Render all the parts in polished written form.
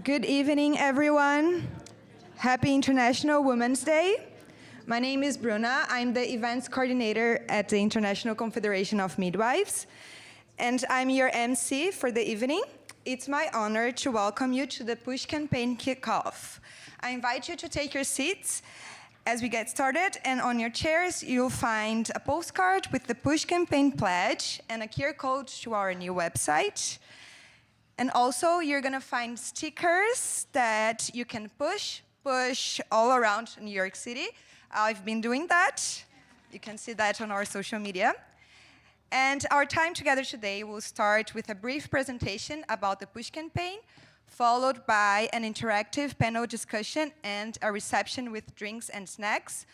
Good evening, everyone. Happy International Women's Day. My name is Bruna. I'm the events coordinator at the International Confederation of Midwives, and I'm your MC for the evening. It's my honor to welcome you to the Push Campaign Kickoff. I invite you to take your seats as we get started, and on your chairs, you'll find a postcard with the Push Campaign pledge and a QR code to our new website. And also, you're gonna find stickers that you can push all around New York City. I've been doing that. You can see that on our social media. And our time together today will start with a brief presentation about the Push campaign, followed by an interactive panel discussion and a reception with drinks and snacks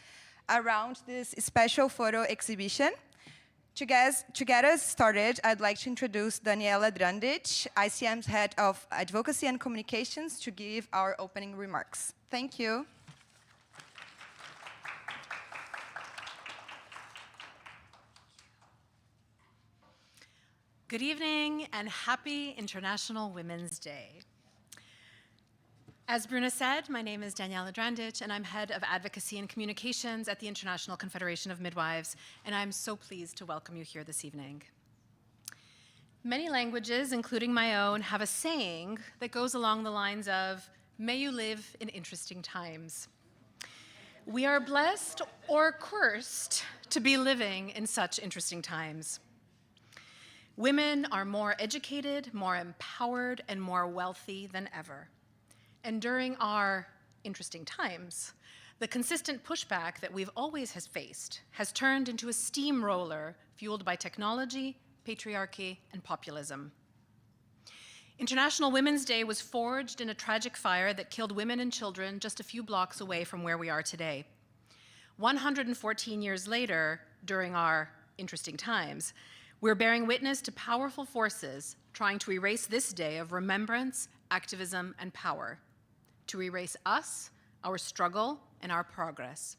around this special photo exhibition. To get us started, I'd like to introduce Daniela Drandic, ICM's Head of Advocacy and Communications, to give our opening remarks. Thank you. Good evening and happy International Women's Day. As Bruna said, my name is Daniela Drandic and I'm Head of Advocacy and Communications at the International Confederation of Midwives, and I'm so pleased to welcome you here this evening. Many languages, including my own, have a saying that goes along the lines of, "May you live in interesting times." We are blessed or cursed to be living in such interesting times. Women are more educated, more empowered, and more wealthy than ever. And during our interesting times, the consistent pushback that we've always faced has turned into a steamroller fueled by technology, patriarchy, and populism. International Women's Day was forged in a tragic fire that killed women and children just a few blocks away from where we are today. 114 years later, during our interesting times, we're bearing witness to powerful forces trying to erase this day of remembrance, activism, and power, to erase us, our struggle, and our progress.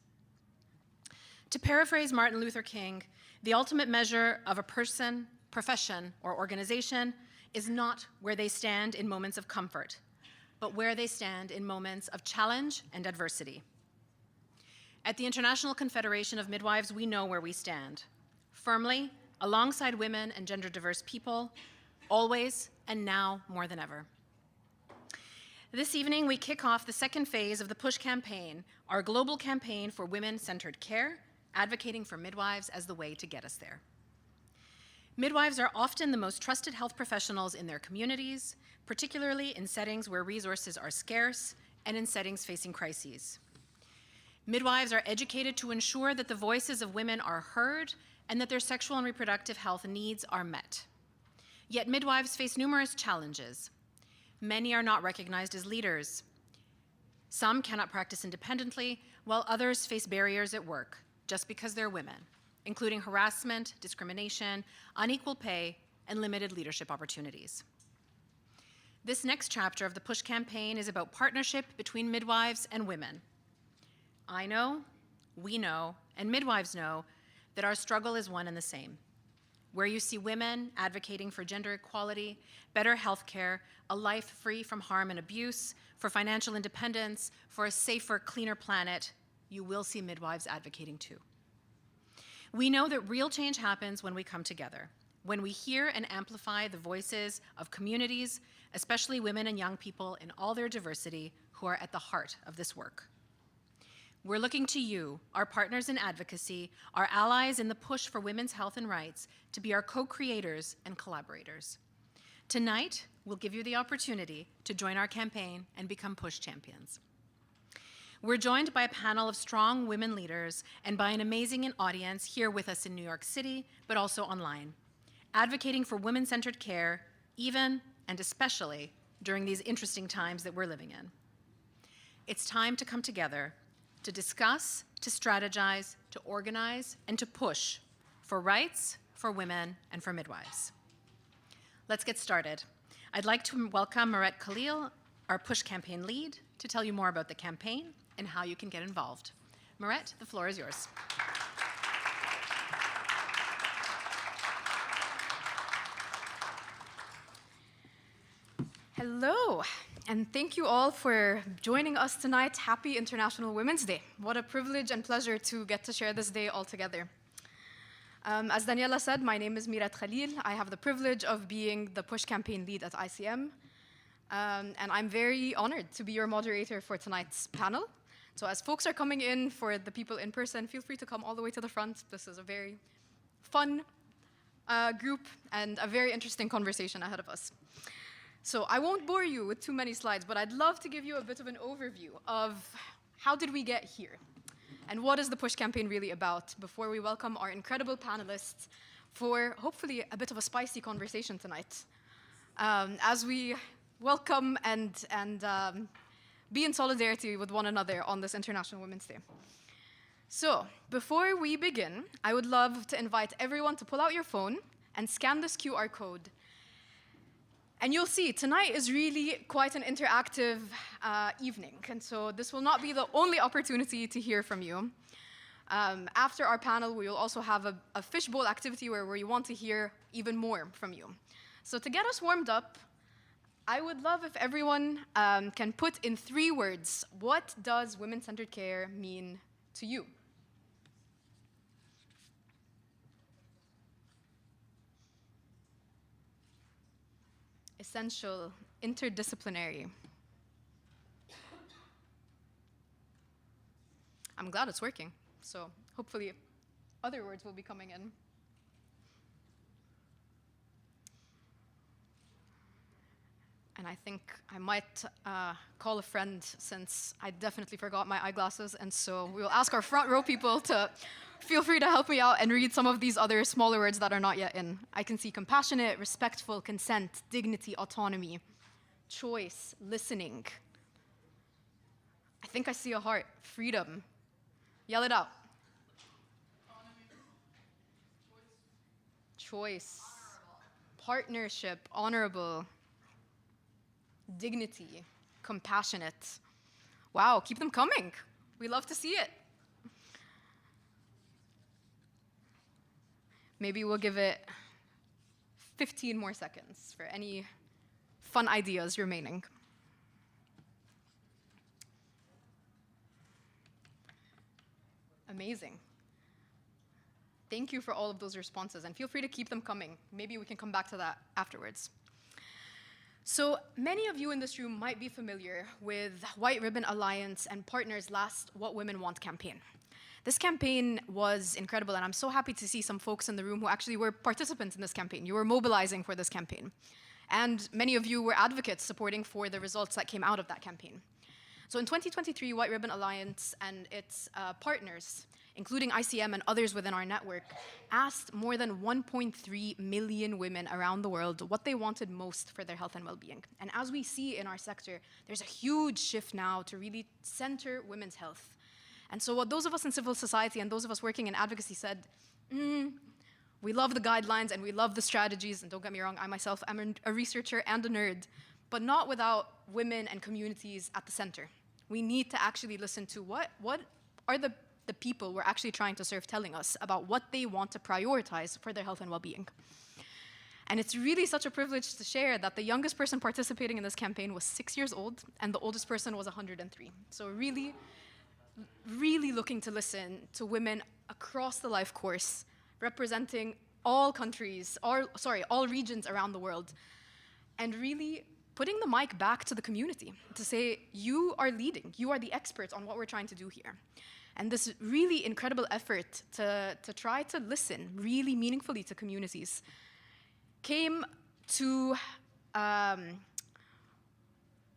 To paraphrase Martin Luther King, the ultimate measure of a person, profession, or organization is not where they stand in moments of comfort, but where they stand in moments of challenge and adversity. At the International Confederation of Midwives, we know where we stand, firmly alongside women and gender-diverse people, always and now more than ever. This evening, we kick off the second phase of the Push campaign, our global campaign for women-centered care, advocating for midwives as the way to get us there. Midwives are often the most trusted health professionals in their communities, particularly in settings where resources are scarce and in settings facing crises. Midwives are educated to ensure that the voices of women are heard and that their sexual and reproductive health needs are met. Yet midwives face numerous challenges. Many are not recognized as leaders. Some cannot practice independently, while others face barriers at work just because they're women, including harassment, discrimination, unequal pay, and limited leadership opportunities. This next chapter of the Push campaign is about partnership between midwives and women. I know, we know, and midwives know that our struggle is one and the same. Where you see women advocating for gender equality, better healthcare, a life free from harm and abuse, for financial independence, for a safer, cleaner planet, you will see midwives advocating too. We know that real change happens when we come together, when we hear and amplify the voices of communities, especially women and young people in all their diversity, who are at the heart of this work. We're looking to you, our partners in advocacy, our allies in the push for women's health and rights, to be our co-creators and collaborators. Tonight, we'll give you the opportunity to join our campaign and become Push champions. We're joined by a panel of strong women leaders and by an amazing audience here with us in New York City, but also online, advocating for women-centered care, even and especially during these interesting times that we're living in. It's time to come together, to discuss, to strategize, to organize, and to push for rights, for women, and for midwives. Let's get started. I'd like to welcome Merette Khalil, our Push campaign lead, to tell you more about the campaign and how you can get involved. Merette, the floor is yours. Hello. and thank you all for joining us tonight. Happy International Women's Day. What a privilege and pleasure to get to share this day all together. As Daniela said, my name is Merette Khalil. I have the privilege of being the Push campaign lead at ICM. And I'm very honored to be your moderator for tonight's panel. So as folks are coming in, for the people in person, feel free to come all the way to the front. This is a very fun group and a very interesting conversation ahead of us. So I won't bore you with too many slides, but I'd love to give you a bit of an overview of how did we get here and what is the Push campaign really about before we welcome our incredible panelists for hopefully a bit of a spicy conversation tonight. As we welcome and be in solidarity with one another on this International Women's Day. So before we begin, I would love to invite everyone to pull out your phone and scan this QR code. And you'll see, tonight is really quite an interactive evening. And so this will not be the only opportunity to hear from you. After our panel, we will also have a fishbowl activity where we want to hear even more from you. So to get us warmed up, I would love if everyone can put in 3 words, what does women-centered care mean to you? Essential, interdisciplinary. I'm glad it's working, so hopefully other words will be coming in. And I think I might call a friend, since I definitely forgot my eyeglasses, and so we will ask our front row people to feel free to help me out and read some of these other smaller words that are not yet in. I can see compassionate, respectful, consent, dignity, autonomy, choice, listening. I think I see a heart, freedom. Yell it out. Choice, partnership, honorable, dignity, compassionate. Wow, keep them coming. We love to see it. Maybe we'll give it 15 more seconds for any fun ideas remaining. Amazing. Thank you for all of those responses, and feel free to keep them coming. Maybe we can come back to that afterwards. So many of you in this room might be familiar with White Ribbon Alliance and Partners' last What Women Want campaign. This campaign was incredible, and I'm so happy to see some folks in the room who actually were participants in this campaign. You were mobilizing for this campaign. And many of you were advocates supporting for the results that came out of that campaign. So in 2023, White Ribbon Alliance and its partners, including ICM and others within our network, asked more than 1.3 million women around the world what they wanted most for their health and well-being. And as we see in our sector, there's a huge shift now to really center women's health. And so what those of us in civil society and those of us working in advocacy said, we love the guidelines and we love the strategies, and don't get me wrong, I myself am a researcher and a nerd, but not without women and communities at the center. We need to actually listen to what are the people we're actually trying to serve telling us about what they want to prioritize for their health and well-being. And it's really such a privilege to share that the youngest person participating in this campaign was 6 years old, and the oldest person was 103. So really looking to listen to women across the life course, representing all countries, all regions around the world, and really putting the mic back to the community to say, you are leading, you are the experts on what we're trying to do here. And this really incredible effort to try to listen really meaningfully to communities came to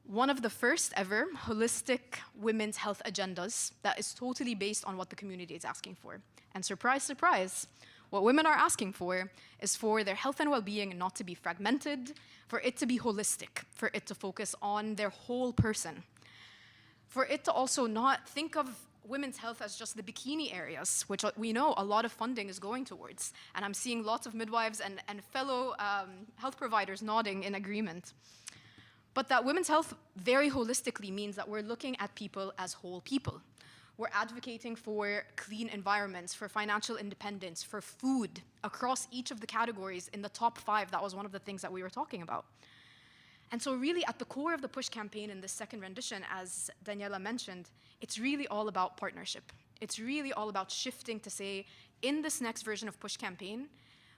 one of the first ever holistic women's health agendas that is totally based on what the community is asking for. And surprise, surprise, what women are asking for is for their health and well-being not to be fragmented, for it to be holistic, for it to focus on their whole person, for it to also not think of women's health as just the bikini areas, which we know a lot of funding is going towards. And I'm seeing lots of midwives and fellow health providers nodding in agreement. But that women's health very holistically means that we're looking at people as whole people. We're advocating for clean environments, for financial independence, for food across each of the categories in the top 5. That was one of the things that we were talking about. And so really at the core of the push campaign in this second rendition, as Daniela mentioned, it's really all about partnership. It's really all about shifting to say, in this next version of push campaign,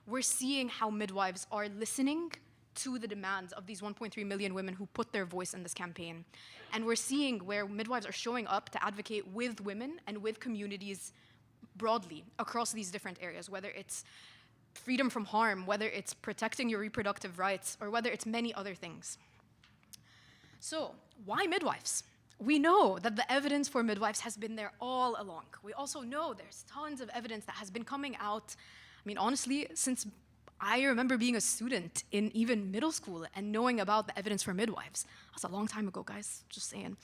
we're seeing how midwives are listening to the demands of these 1.3 million women who put their voice in this campaign. And we're seeing where midwives are showing up to advocate with women and with communities broadly across these different areas, whether it's freedom from harm, whether it's protecting your reproductive rights, or whether it's many other things. So, why midwives? We know that the evidence for midwives has been there all along. We also know there's tons of evidence that has been coming out, I mean, honestly, since I remember being a student in even middle school and knowing about the evidence for midwives. That's a long time ago, guys, just saying.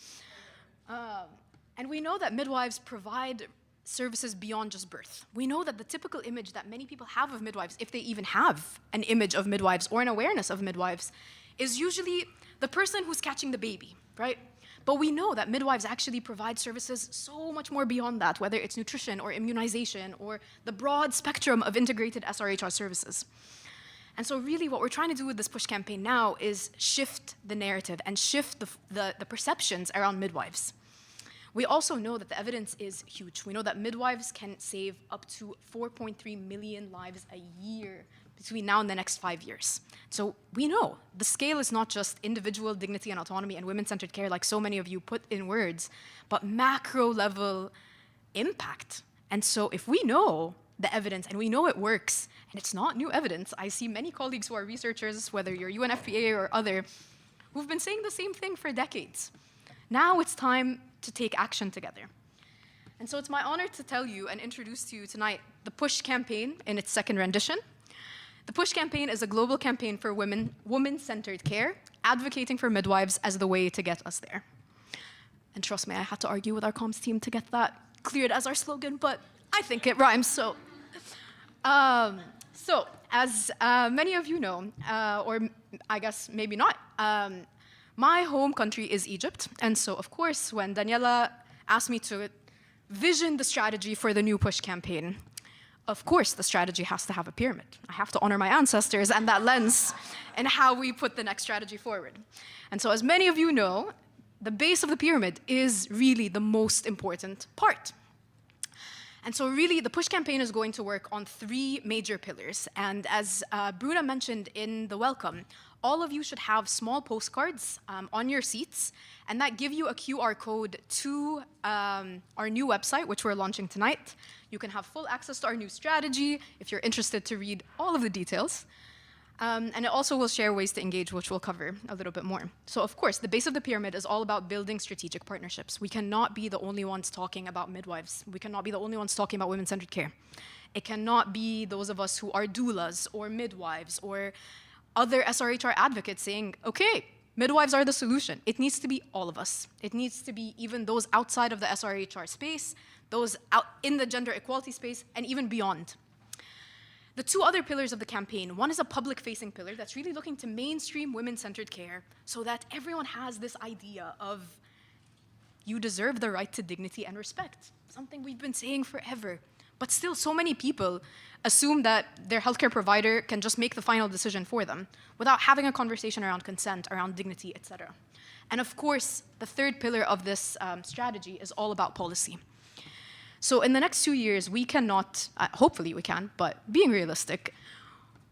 And we know that midwives provide services beyond just birth. We know that the typical image that many people have of midwives, if they even have an image of midwives or an awareness of midwives, is usually the person who's catching the baby, right? But we know that midwives actually provide services so much more beyond that, whether it's nutrition or immunization or the broad spectrum of integrated SRHR services. And so really what we're trying to do with this push campaign now is shift the narrative and shift the perceptions around midwives. We also know that the evidence is huge. We know that midwives can save up to 4.3 million lives a year between now and the next 5 years. So we know the scale is not just individual dignity and autonomy and women-centered care like so many of you put in words, but macro-level impact. And so if we know the evidence and we know it works, and it's not new evidence, I see many colleagues who are researchers, whether you're UNFPA or other, who've been saying the same thing for decades. Now it's time to take action together. And so it's my honor to tell you and introduce to you tonight the PUSH campaign in its second rendition. The PUSH campaign is a global campaign for women-centered care, advocating for midwives as the way to get us there. And trust me, I had to argue with our comms team to get that cleared as our slogan, but I think it rhymes, so. As many of you know, or I guess maybe not, my home country is Egypt. And so, of course, when Daniela asked me to vision the strategy for the new PUSH campaign, of course, the strategy has to have a pyramid. I have to honor my ancestors and that lens and how we put the next strategy forward. And so, as many of you know, the base of the pyramid is really the most important part. And so really, the PUSH campaign is going to work on 3 major pillars. And as Bruna mentioned in the welcome, all of you should have small postcards on your seats, and that give you a QR code to our new website, which we're launching tonight. You can have full access to our new strategy if you're interested to read all of the details. And it also will share ways to engage, which we'll cover a little bit more. So of course, the base of the pyramid is all about building strategic partnerships. We cannot be the only ones talking about midwives. We cannot be the only ones talking about women-centered care. It cannot be those of us who are doulas or midwives or other SRHR advocates saying, okay, midwives are the solution. It needs to be all of us. It needs to be even those outside of the SRHR space, those out in the gender equality space, and even beyond. The 2 other pillars of the campaign, one is a public-facing pillar that's really looking to mainstream women-centered care so that everyone has this idea of you deserve the right to dignity and respect, something we've been saying forever. But still, so many people assume that their healthcare provider can just make the final decision for them without having a conversation around consent, around dignity, etc. And of course, the 3rd pillar of this strategy is all about policy. So in the next 2 years, we cannot, hopefully we can, but being realistic,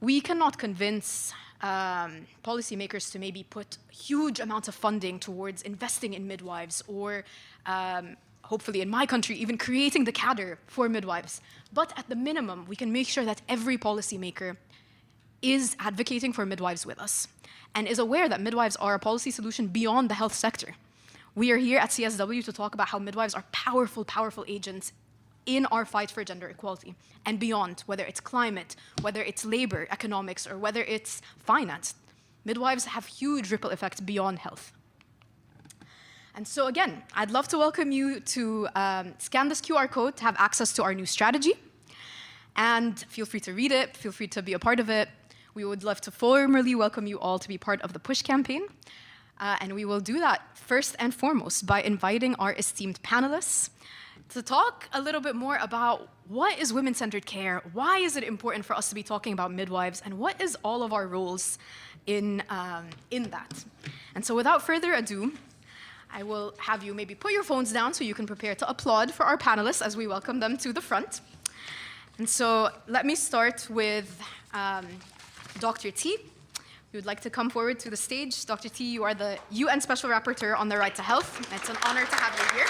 we cannot convince policymakers to maybe put huge amounts of funding towards investing in midwives or hopefully in my country, even creating the cadre for midwives. But at the minimum, we can make sure that every policymaker is advocating for midwives with us and is aware that midwives are a policy solution beyond the health sector. We are here at CSW to talk about how midwives are powerful, powerful agents in our fight for gender equality and beyond, whether it's climate, whether it's labor, economics, or whether it's finance. Midwives have huge ripple effects beyond health. And so again, I'd love to welcome you to scan this QR code to have access to our new strategy. And feel free to read it, feel free to be a part of it. We would love to formally welcome you all to be part of the PUSH campaign. And we will do that first and foremost by inviting our esteemed panelists to talk a little bit more about what is women-centered care? Why is it important for us to be talking about midwives? And what is all of our roles in that? And so without further ado, I will have you maybe put your phones down so you can prepare to applaud for our panelists as we welcome them to the front. And so let me start with Dr. T. We would like to come forward to the stage. Dr. T, you are the UN Special Rapporteur on the Right to Health. It's an honor to have you here.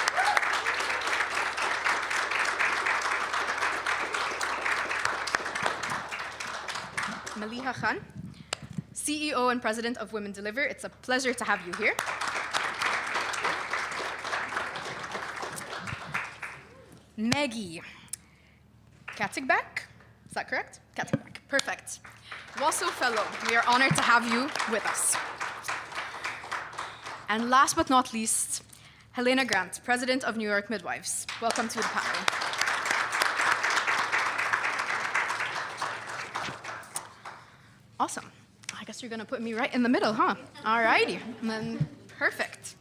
Maliha Khan, CEO and President of Women Deliver. It's a pleasure to have you here. Meggy. Katigbak, is that correct? Katigbak, perfect. WOSSO Fellow, we are honored to have you with us. And last but not least, Helena Grant, President of New York Midwives. Welcome to the panel. Awesome. I guess you're gonna put me right in the middle, huh? All righty, then perfect.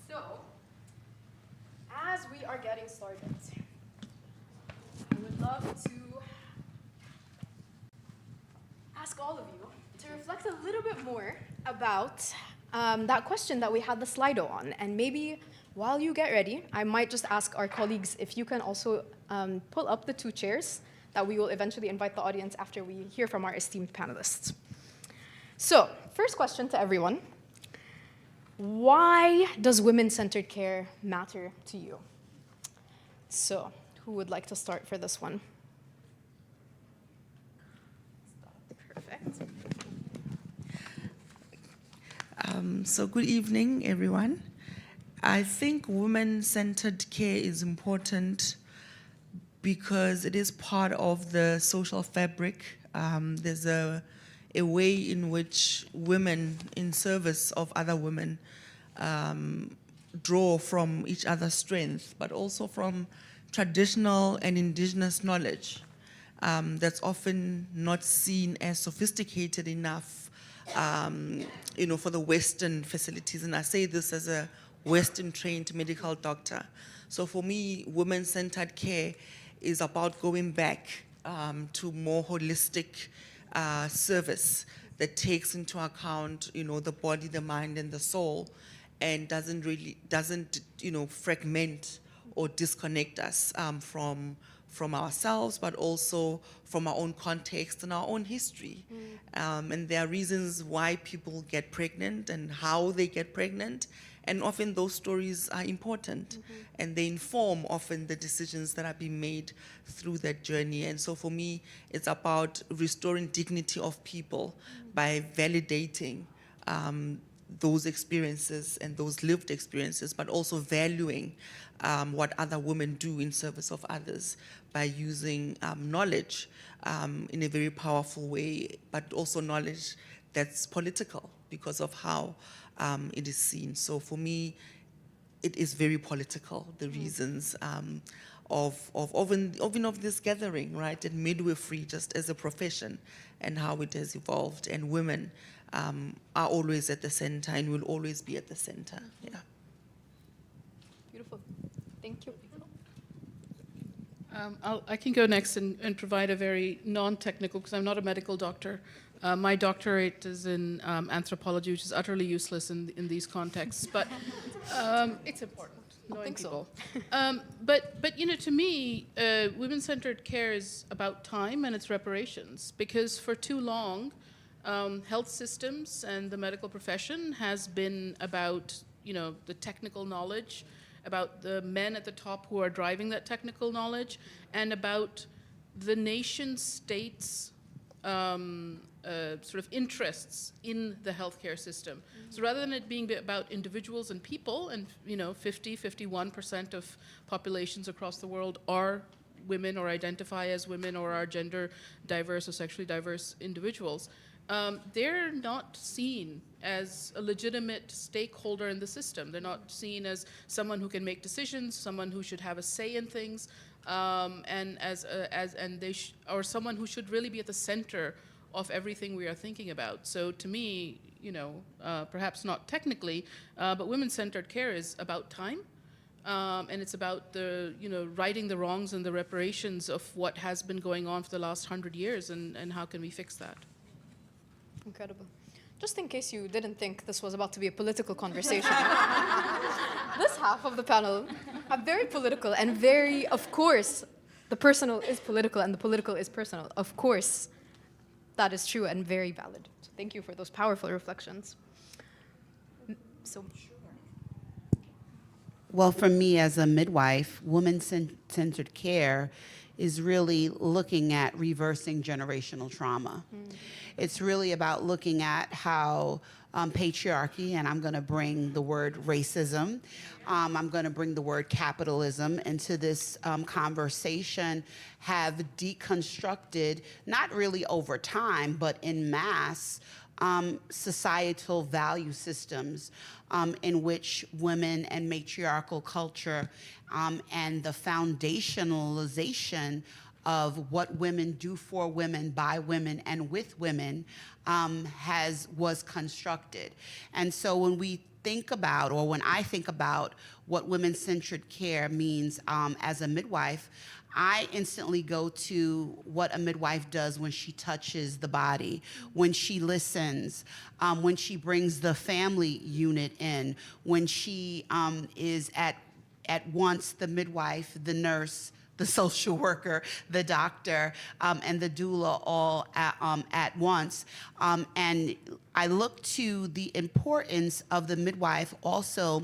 So, as we are getting started, I would love to ask all of you to reflect a little bit more about that question that we had the Slido on. And maybe while you get ready, I might just ask our colleagues if you can also pull up the 2 chairs that we will eventually invite the audience after we hear from our esteemed panelists. So, first question to everyone. Why does women-centered care matter to you? So, who would like to start for this one? Perfect. So good evening, everyone. I think women-centered care is important because it is part of the social fabric. There's a way in which women in service of other women draw from each other's strength, but also from traditional and indigenous knowledge that's often not seen as sophisticated enough for the Western facilities. And I say this as a Western-trained medical doctor. So for me, women-centered care is about going back to more holistic service that takes into account, the body, the mind, and the soul, and doesn't fragment or disconnect us from ourselves, but also from our own context and our own history. And there are reasons why people get pregnant and how they get pregnant. And often those stories are important, and they inform often the decisions that are being made through that journey. And so for me, it's about restoring dignity of people by validating those experiences and those lived experiences, but also valuing what other women do in service of others by using knowledge in a very powerful way, but also knowledge that's political because of how it is seen. So for me, it is very political, the reasons of this gathering, right? And midwifery just as a profession and how it has evolved. And women are always at the center and will always be at the center, yeah. Beautiful, thank you. I can go next and provide a very non-technical, because I'm not a medical doctor. My doctorate is in anthropology, which is utterly useless in these contexts, but it's important, knowing people. So. But to me, women-centered care is about time and its reparations, because for too long, health systems and the medical profession has been about, the technical knowledge, about the men at the top who are driving that technical knowledge, and about the nation states' sort of interests in the healthcare system. So rather than it being about individuals and people, and 51% of populations across the world are women or identify as women or are gender diverse or sexually diverse individuals, they're not seen as a legitimate stakeholder in the system. They're not seen as someone who can make decisions, someone who should have a say in things, or someone who should really be at the center of everything we are thinking about. So to me, perhaps not technically, but women-centered care is about time. and it's about the, righting the wrongs and the reparations of what has been going on for the last 100 years, and how can we fix that? Incredible. Just in case you didn't think this was about to be a political conversation, this half of the panel are very political and very, of course, the personal is political and the political is personal. Of course, that is true and very valid. So thank you for those powerful reflections. So, well, for me as a midwife, woman-centered care is really looking at reversing generational trauma. It's really about looking at how patriarchy, and I'm gonna bring the word racism, I'm gonna bring the word capitalism into this conversation, have deconstructed, not really over time, but en masse, societal value systems in which women and matriarchal culture and the foundationalization of what women do for women, by women, and with women was constructed. And so when we think about, or when I think about what women-centered care means as a midwife, I instantly go to what a midwife does when she touches the body, when she listens, when she brings the family unit in, when she is at once the midwife, the nurse, the social worker, the doctor, and the doula all at once. And I look to the importance of the midwife also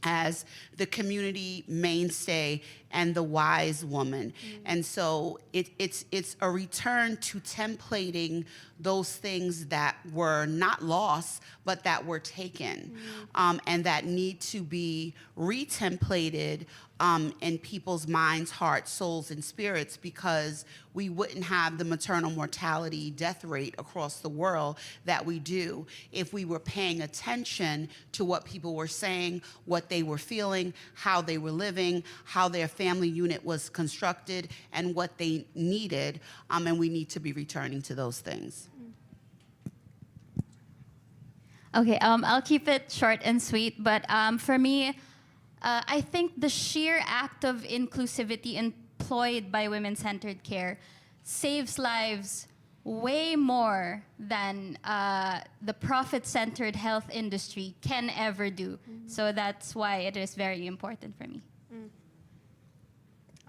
as the community mainstay and the wise woman. And so it's a return to templating those things that were not lost, but that were taken, and that need to be retemplated in people's minds, hearts, souls, and spirits, because we wouldn't have the maternal mortality death rate across the world that we do if we were paying attention to what people were saying, what they were feeling, how they were living, how their family unit was constructed, and what they needed, and we need to be returning to those things. Okay, I'll keep it short and sweet, but for me, I think the sheer act of inclusivity employed by women-centered care saves lives way more than the profit-centered health industry can ever do. So that's why it is very important for me.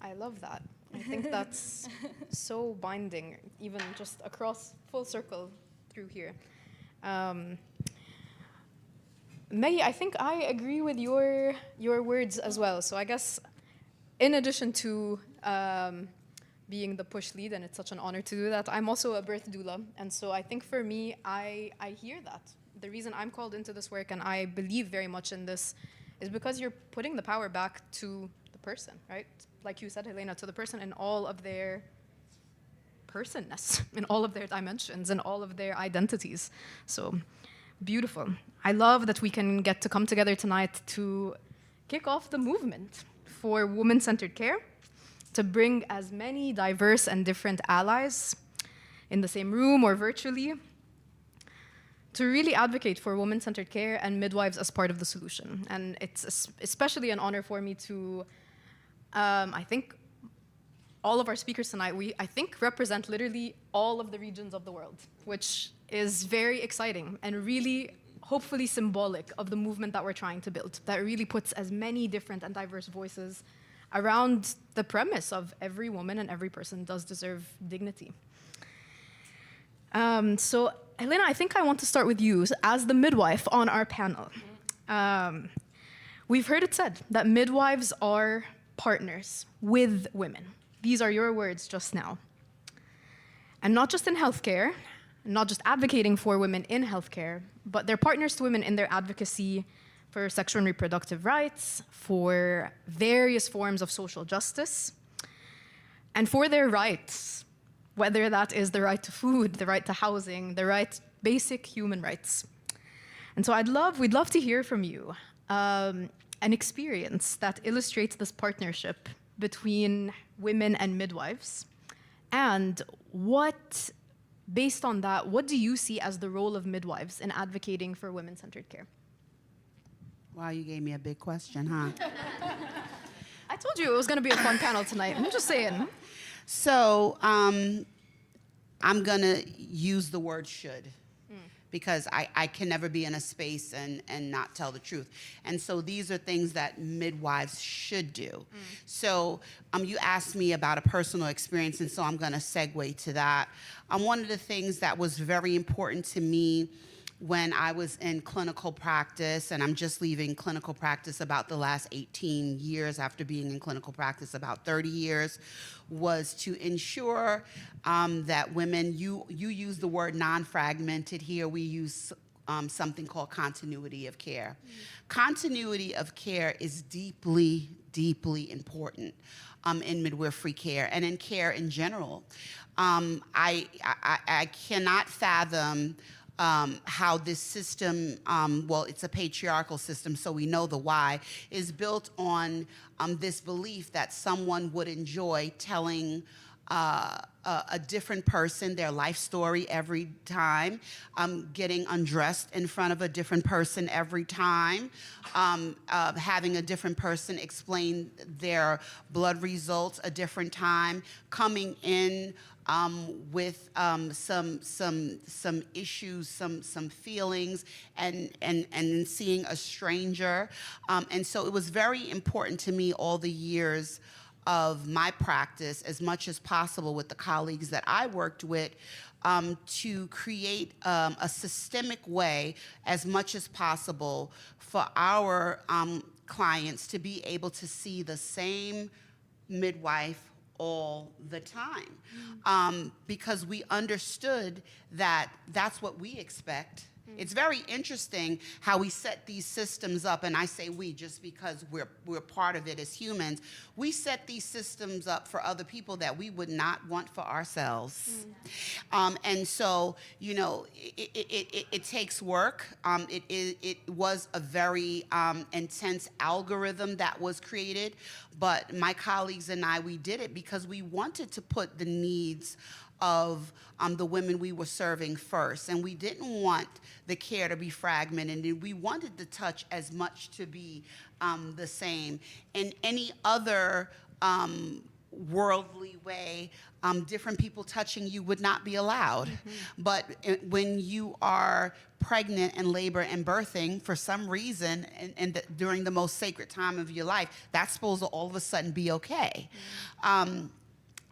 I love that. I think that's so binding, even just across full circle through here. Meggy, I think I agree with your words as well. So I guess in addition to being the push lead, and it's such an honor to do that, I'm also a birth doula. And so I think for me, I hear that. The reason I'm called into this work, and I believe very much in this, is because you're putting the power back to the person, right? Like you said, Helena, to the person in all of their personness, in all of their dimensions, in all of their identities. So beautiful. I love that we can get to come together tonight to kick off the movement for women-centered care, to bring as many diverse and different allies in the same room or virtually, to really advocate for women-centered care and midwives as part of the solution. And it's especially an honor for me to, I think, all of our speakers tonight, I think, represent literally all of the regions of the world, which is very exciting and really hopefully symbolic of the movement that we're trying to build, that really puts as many different and diverse voices around the premise of every woman and every person does deserve dignity. So, Helena, I think I want to start with you as the midwife on our panel. We've heard it said that midwives are partners with women. These are your words just now. And not just in healthcare, not just advocating for women in healthcare, but they're partners to women in their advocacy for sexual and reproductive rights, for various forms of social justice, and for their rights, whether that is the right to food, the right to housing, the right basic human rights. And so we'd love to hear from you an experience that illustrates this partnership between women and midwives, and based on that, what do you see as the role of midwives in advocating for women-centered care? Wow, you gave me a big question, huh? I told you it was going to be a fun panel tonight. I'm just saying. So I'm going to use the word should, because I can never be in a space and not tell the truth. And so these are things that midwives should do. So you asked me about a personal experience, and so I'm going to segue to that. One of the things that was very important to me when I was in clinical practice, and I'm just leaving clinical practice about the last 18 years after being in clinical practice about 30 years, was to ensure that women, you use the word non-fragmented here, we use something called continuity of care. Continuity of care is deeply, deeply important in midwifery care and in care in general. I cannot fathom how this system, well, it's a patriarchal system, so we know the why, is built on this belief that someone would enjoy telling a different person their life story every time, getting undressed in front of a different person every time, having a different person explain their blood results a different time, coming in with some issues, some feelings, and seeing a stranger. And so it was very important to me all the years of my practice, as much as possible with the colleagues that I worked with, to create a systemic way, as much as possible, for our clients to be able to see the same midwife all the time, because we understood that that's what we expect. It's very interesting how we set these systems up, and I say we just because we're part of it as humans. We set these systems up for other people that we would not want for ourselves. And so, you know, it takes work. It was a very intense algorithm that was created, but my colleagues and I, we did it because we wanted to put the needs of the women we were serving first. And we didn't want the care to be fragmented, and we wanted the touch as much to be the same. In any other worldly way, different people touching you would not be allowed. But when you are pregnant and labor and birthing, for some reason, and during the most sacred time of your life, that's supposed to all of a sudden be okay.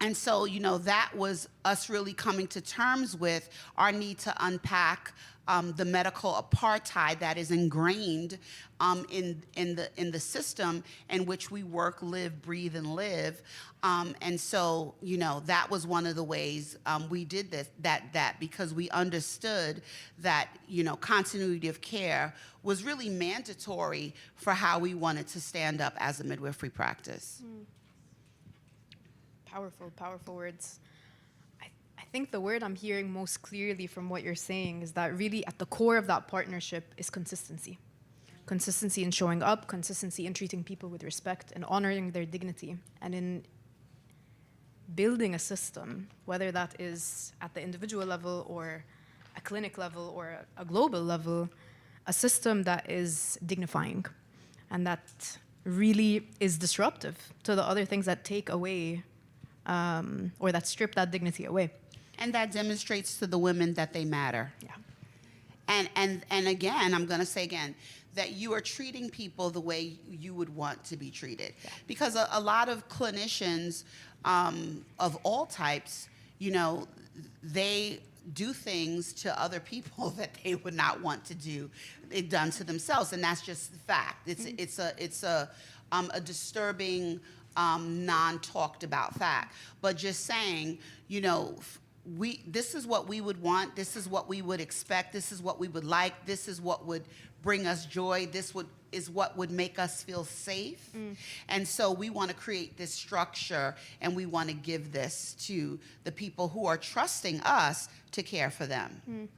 And so, you know, that was us really coming to terms with our need to unpack the medical apartheid that is ingrained in the system in which we work, live, breathe, and live. And so, you know, that was one of the ways we did this, that because we understood that, you know, continuity of care was really mandatory for how we wanted to stand up as a midwifery practice. Powerful, powerful words. I think the word I'm hearing most clearly from what you're saying is that really at the core of that partnership is consistency. Consistency in showing up, consistency in treating people with respect and honoring their dignity, and in building a system, whether that is at the individual level or a clinic level or a global level, a system that is dignifying and that really is disruptive to the other things that take away or that strip that dignity away. And that demonstrates to the women that they matter. Yeah. And again, I'm going to say again, that you are treating people the way you would want to be treated. Yeah. Because a lot of clinicians of all types, you know, they do things to other people that they would not want to do it done to themselves, and that's just the fact. It's a disturbing, non-talked about fact. But just saying, you know, this is what we would want, this is what we would expect, this is what we would like, this is what would bring us joy, is what would make us feel safe. And so we want to create this structure, and we want to give this to the people who are trusting us to care for them.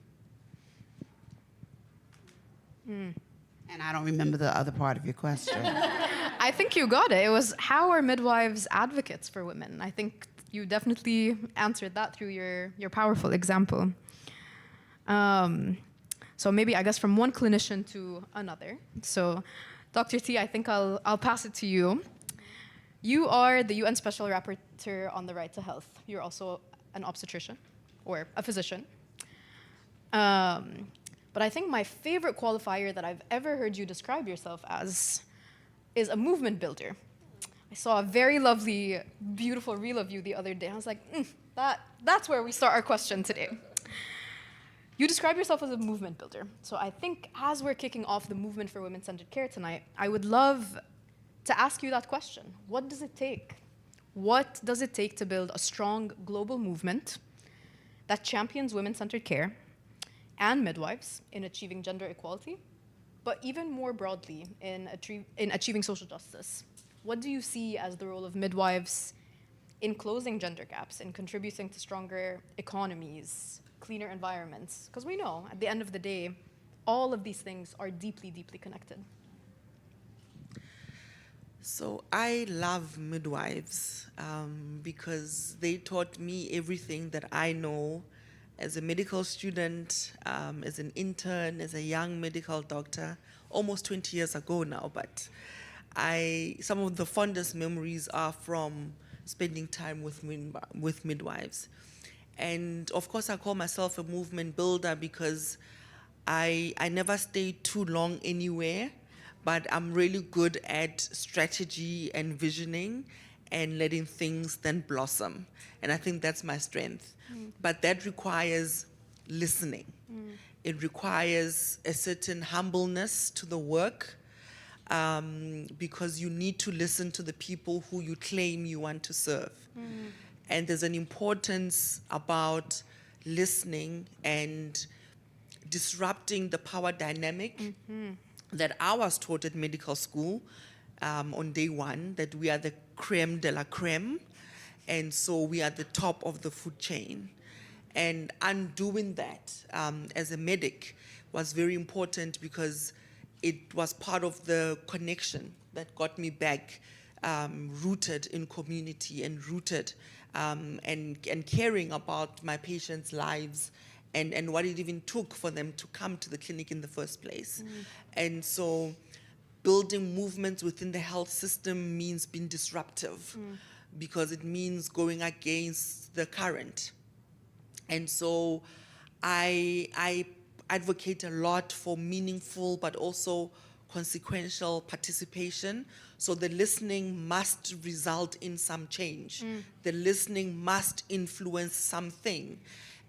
And I don't remember the other part of your question. I think you got it. It was, how are midwives advocates for women? I think you definitely answered that through your powerful example. So maybe, I guess, from one clinician to another. So Dr. T, I think I'll pass it to you. You are the UN Special Rapporteur on the right to health. You're also an obstetrician or a physician. But I think my favorite qualifier that I've ever heard you describe yourself as is a movement builder. I saw a very lovely, beautiful reel of you the other day. I was like, that's where we start our question today. You describe yourself as a movement builder. So I think as we're kicking off the movement for women-centered care tonight, I would love to ask you that question. What does it take? What does it take to build a strong global movement that champions women-centered care and midwives in achieving gender equality, but even more broadly in achieving social justice? What do you see as the role of midwives in closing gender gaps, in contributing to stronger economies, cleaner environments? Because we know, at the end of the day, all of these things are deeply, deeply connected. So I love midwives because they taught me everything that I know as a medical student, as an intern, as a young medical doctor, almost 20 years ago now, but some of the fondest memories are from spending time with midwives. And of course, I call myself a movement builder because I never stay too long anywhere, but I'm really good at strategy and visioning and letting things then blossom. And I think that's my strength. But that requires listening. It requires a certain humbleness to the work, because you need to listen to the people who you claim you want to serve. And there's an importance about listening and disrupting the power dynamic that I was taught at medical school on day one, that we are the creme de la creme, and so we are the top of the food chain. And undoing that as a medic was very important because it was part of the connection that got me back rooted in community and rooted and caring about my patients' lives and what it even took for them to come to the clinic in the first place. And so building movements within the health system means being disruptive because it means going against the current. And so I advocate a lot for meaningful but also consequential participation. So the listening must result in some change. The listening must influence something.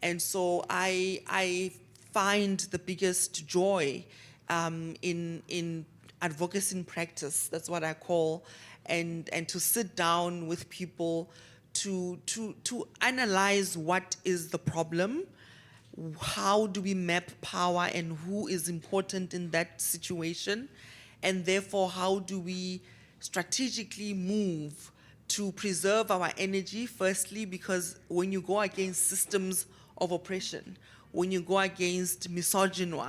And so I find the biggest joy in advocacy in practice, that's what I call, and to sit down with people to analyze what is the problem, how do we map power and who is important in that situation, and therefore how do we strategically move to preserve our energy, firstly, because when you go against systems of oppression, when you go against misogyny,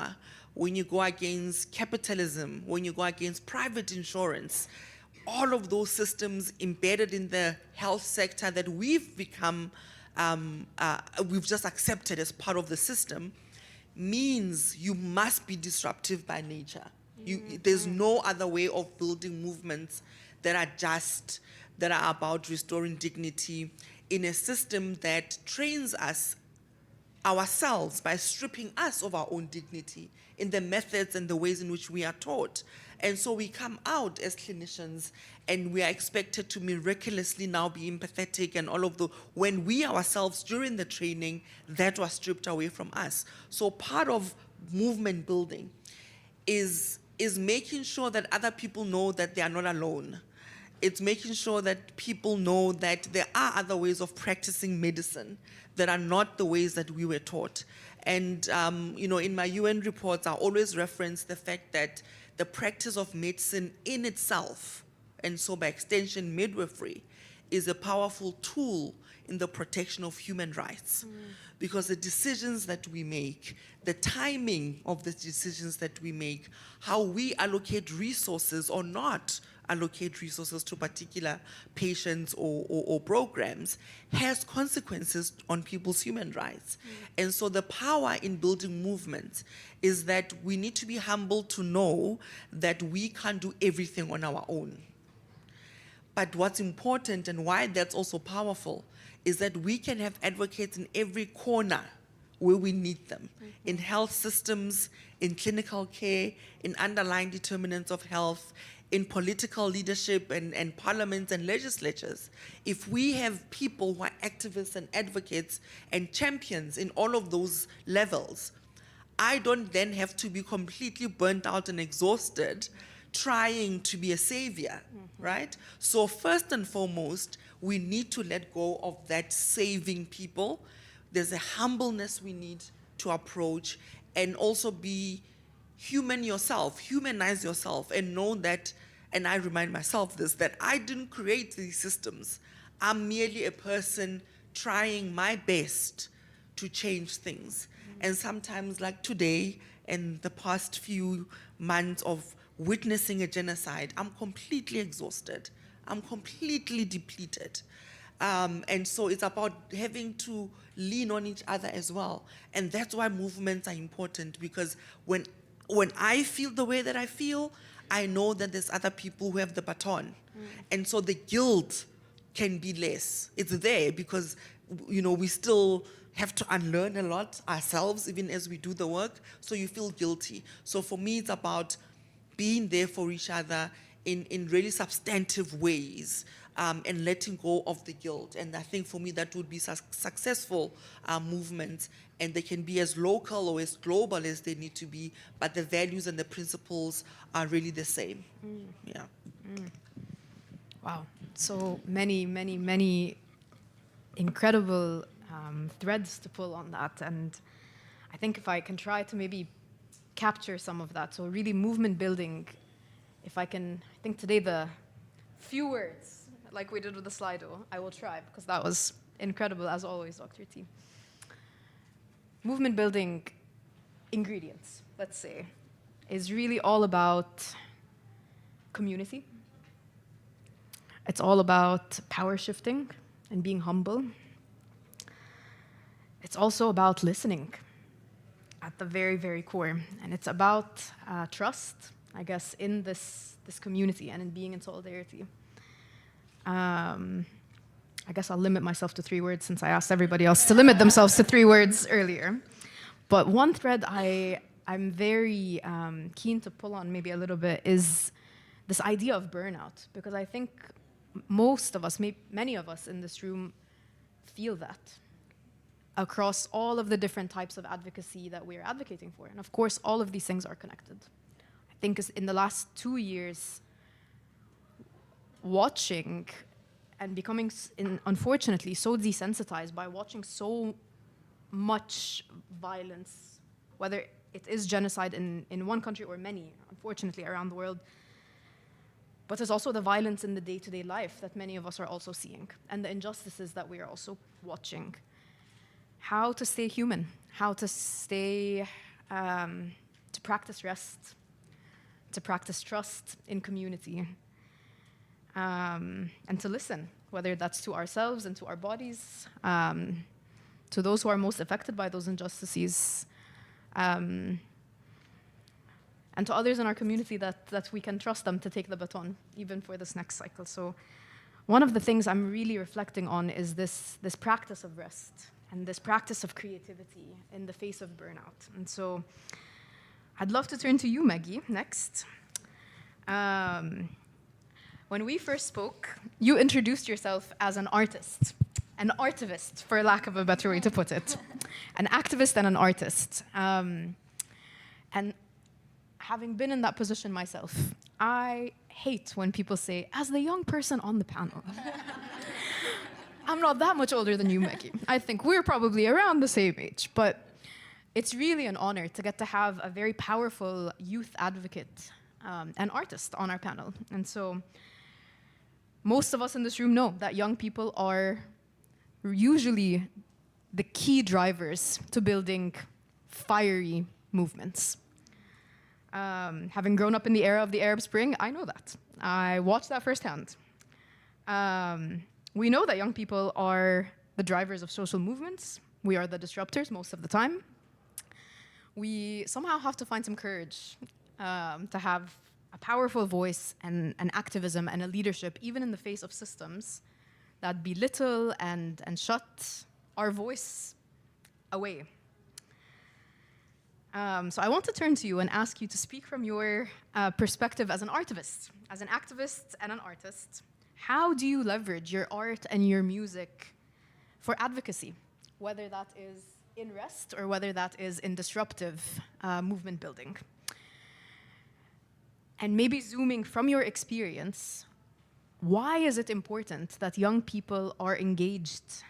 when you go against capitalism, when you go against private insurance, all of those systems embedded in the health sector that we've become, we've just accepted as part of the system, means you must be disruptive by nature. There's no other way of building movements that are just, that are about restoring dignity in a system that trains us ourselves by stripping us of our own dignity in the methods and the ways in which we are taught. And so we come out as clinicians and we are expected to miraculously now be empathetic and all of the, when we ourselves during the training, that was stripped away from us. So part of movement building is making sure that other people know that they are not alone. It's making sure that people know that there are other ways of practicing medicine that are not the ways that we were taught. And in my UN reports, I always reference the fact that the practice of medicine in itself, and so by extension midwifery, is a powerful tool in the protection of human rights. Because the decisions that we make, the timing of the decisions that we make, how we allocate resources or not allocate resources to particular patients or programs has consequences on people's human rights. And so the power in building movements is that we need to be humble to know that we can't do everything on our own. But what's important and why that's also powerful is that we can have advocates in every corner where we need them, in health systems, in clinical care, in underlying determinants of health, in political leadership and parliaments and legislatures. If we have people who are activists and advocates and champions in all of those levels, I don't then have to be completely burnt out and exhausted trying to be a savior, right? So first and foremost, we need to let go of that saving people. There's a humbleness we need to approach, and also be human yourself, humanize yourself, and know that, and I remind myself this, that I didn't create these systems. I'm merely a person trying my best to change things. And sometimes, like today and the past few months of witnessing a genocide, I'm completely exhausted. I'm completely depleted. And so it's about having to lean on each other as well. And that's why movements are important, because when I feel the way that I feel, I know that there's other people who have the baton. And so the guilt can be less. It's there because, you know, we still have to unlearn a lot ourselves, even as we do the work, so you feel guilty. So for me, it's about being there for each other in really substantive ways, and letting go of the guilt. And I think for me that would be successful movements, and they can be as local or as global as they need to be, but the values and the principles are really the same. Yeah. Wow, so many incredible threads to pull on that. And I think if I can try to maybe capture some of that, so really movement building, if I can, I think today the few words, like we did with the Slido, I will try, because that was incredible as always, Dr. T. Movement building ingredients, let's say, is really all about community. It's all about power shifting and being humble. It's also about listening at the very, very core. And it's about trust, I guess, in this community and in being in solidarity. I guess I'll limit myself to 3 words, since I asked everybody else to limit themselves to 3 words earlier. But one thread I'm very keen to pull on maybe a little bit is this idea of burnout, because I think most of us, many of us in this room, feel that across all of the different types of advocacy that we're advocating for. And of course, all of these things are connected. I think in the last 2 years, watching and becoming, unfortunately, so desensitized by watching so much violence, whether it is genocide in one country or many, unfortunately, around the world, but there's also the violence in the day-to-day life that many of us are also seeing, and the injustices that we are also watching. How to stay human, how to stay, to practice rest, to practice trust in community, and to listen, whether that's to ourselves and to our bodies, to those who are most affected by those injustices, and to others in our community that we can trust them to take the baton, even for this next cycle. So one of the things I'm really reflecting on is this practice of rest and this practice of creativity in the face of burnout. And so I'd love to turn to you, Meggy, next. When we first spoke, you introduced yourself as an artist, an artivist, for lack of a better way to put it, an activist and an artist. And having been in that position myself, I hate when people say, as the young person on the panel. I'm not that much older than you, Meggy. I think we're probably around the same age, but it's really an honor to get to have a very powerful youth advocate and artist on our panel. And so most of us in this room know that young people are usually the key drivers to building fiery movements. Having grown up in the era of the Arab Spring, I know that. I watched that firsthand. We know that young people are the drivers of social movements. We are the disruptors most of the time. We somehow have to find some courage to have a powerful voice and an activism and a leadership, even in the face of systems that belittle and shut our voice away. So I want to turn to you and ask you to speak from your perspective as an artivist, as an activist and an artist. How do you leverage your art and your music for advocacy, whether that is in rest or whether that is in disruptive movement building? And maybe zooming from your experience, why is it important that young people are engaged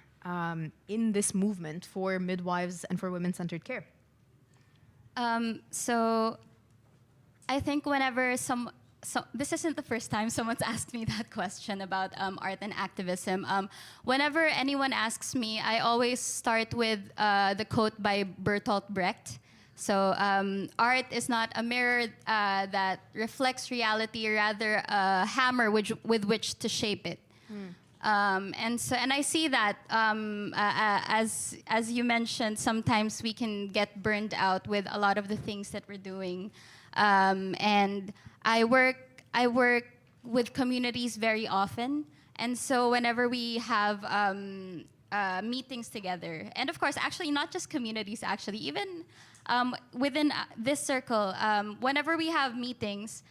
in this movement for midwives and for women-centered care? So I think whenever this isn't the first time someone's asked me that question about art and activism. Whenever anyone asks me, I always start with the quote by Bertolt Brecht. So art is not a mirror that reflects reality, rather a hammer with which to shape it. And I see that as you mentioned, sometimes we can get burned out with a lot of the things that we're doing. And I work with communities very often, and so whenever we have meetings together, and of course, actually not just communities, actually even within this circle, whenever we have meetings,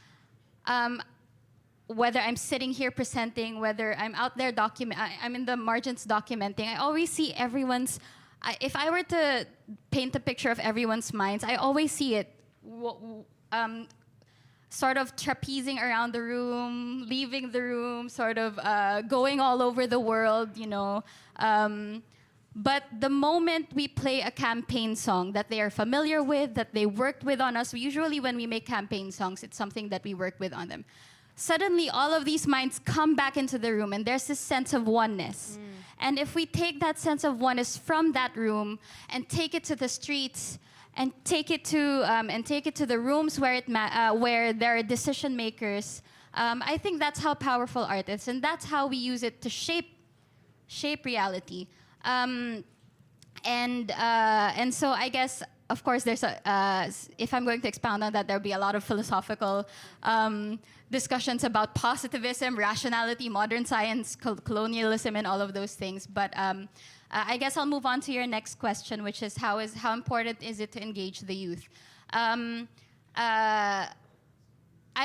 whether I'm sitting here presenting, whether I'm out there I'm in the margins documenting, I always see everyone's. If I were to paint a picture of everyone's minds, I always see it. Sort of trapezing around the room, leaving the room, sort of going all over the world, you know. But the moment we play a campaign song that they are familiar with, that they worked with on us, usually when we make campaign songs, it's something that we work with on them. Suddenly, all of these minds come back into the room, and there's this sense of oneness. And if we take that sense of oneness from that room and take it to the streets, and take it to the rooms where where there are decision makers. I think that's how powerful art is, and that's how we use it to shape reality. And so I guess, of course, there's if I'm going to expound on that, there'll be a lot of philosophical discussions about positivism, rationality, modern science, colonialism, and all of those things. But I guess I'll move on to your next question, which is how important is it to engage the youth? I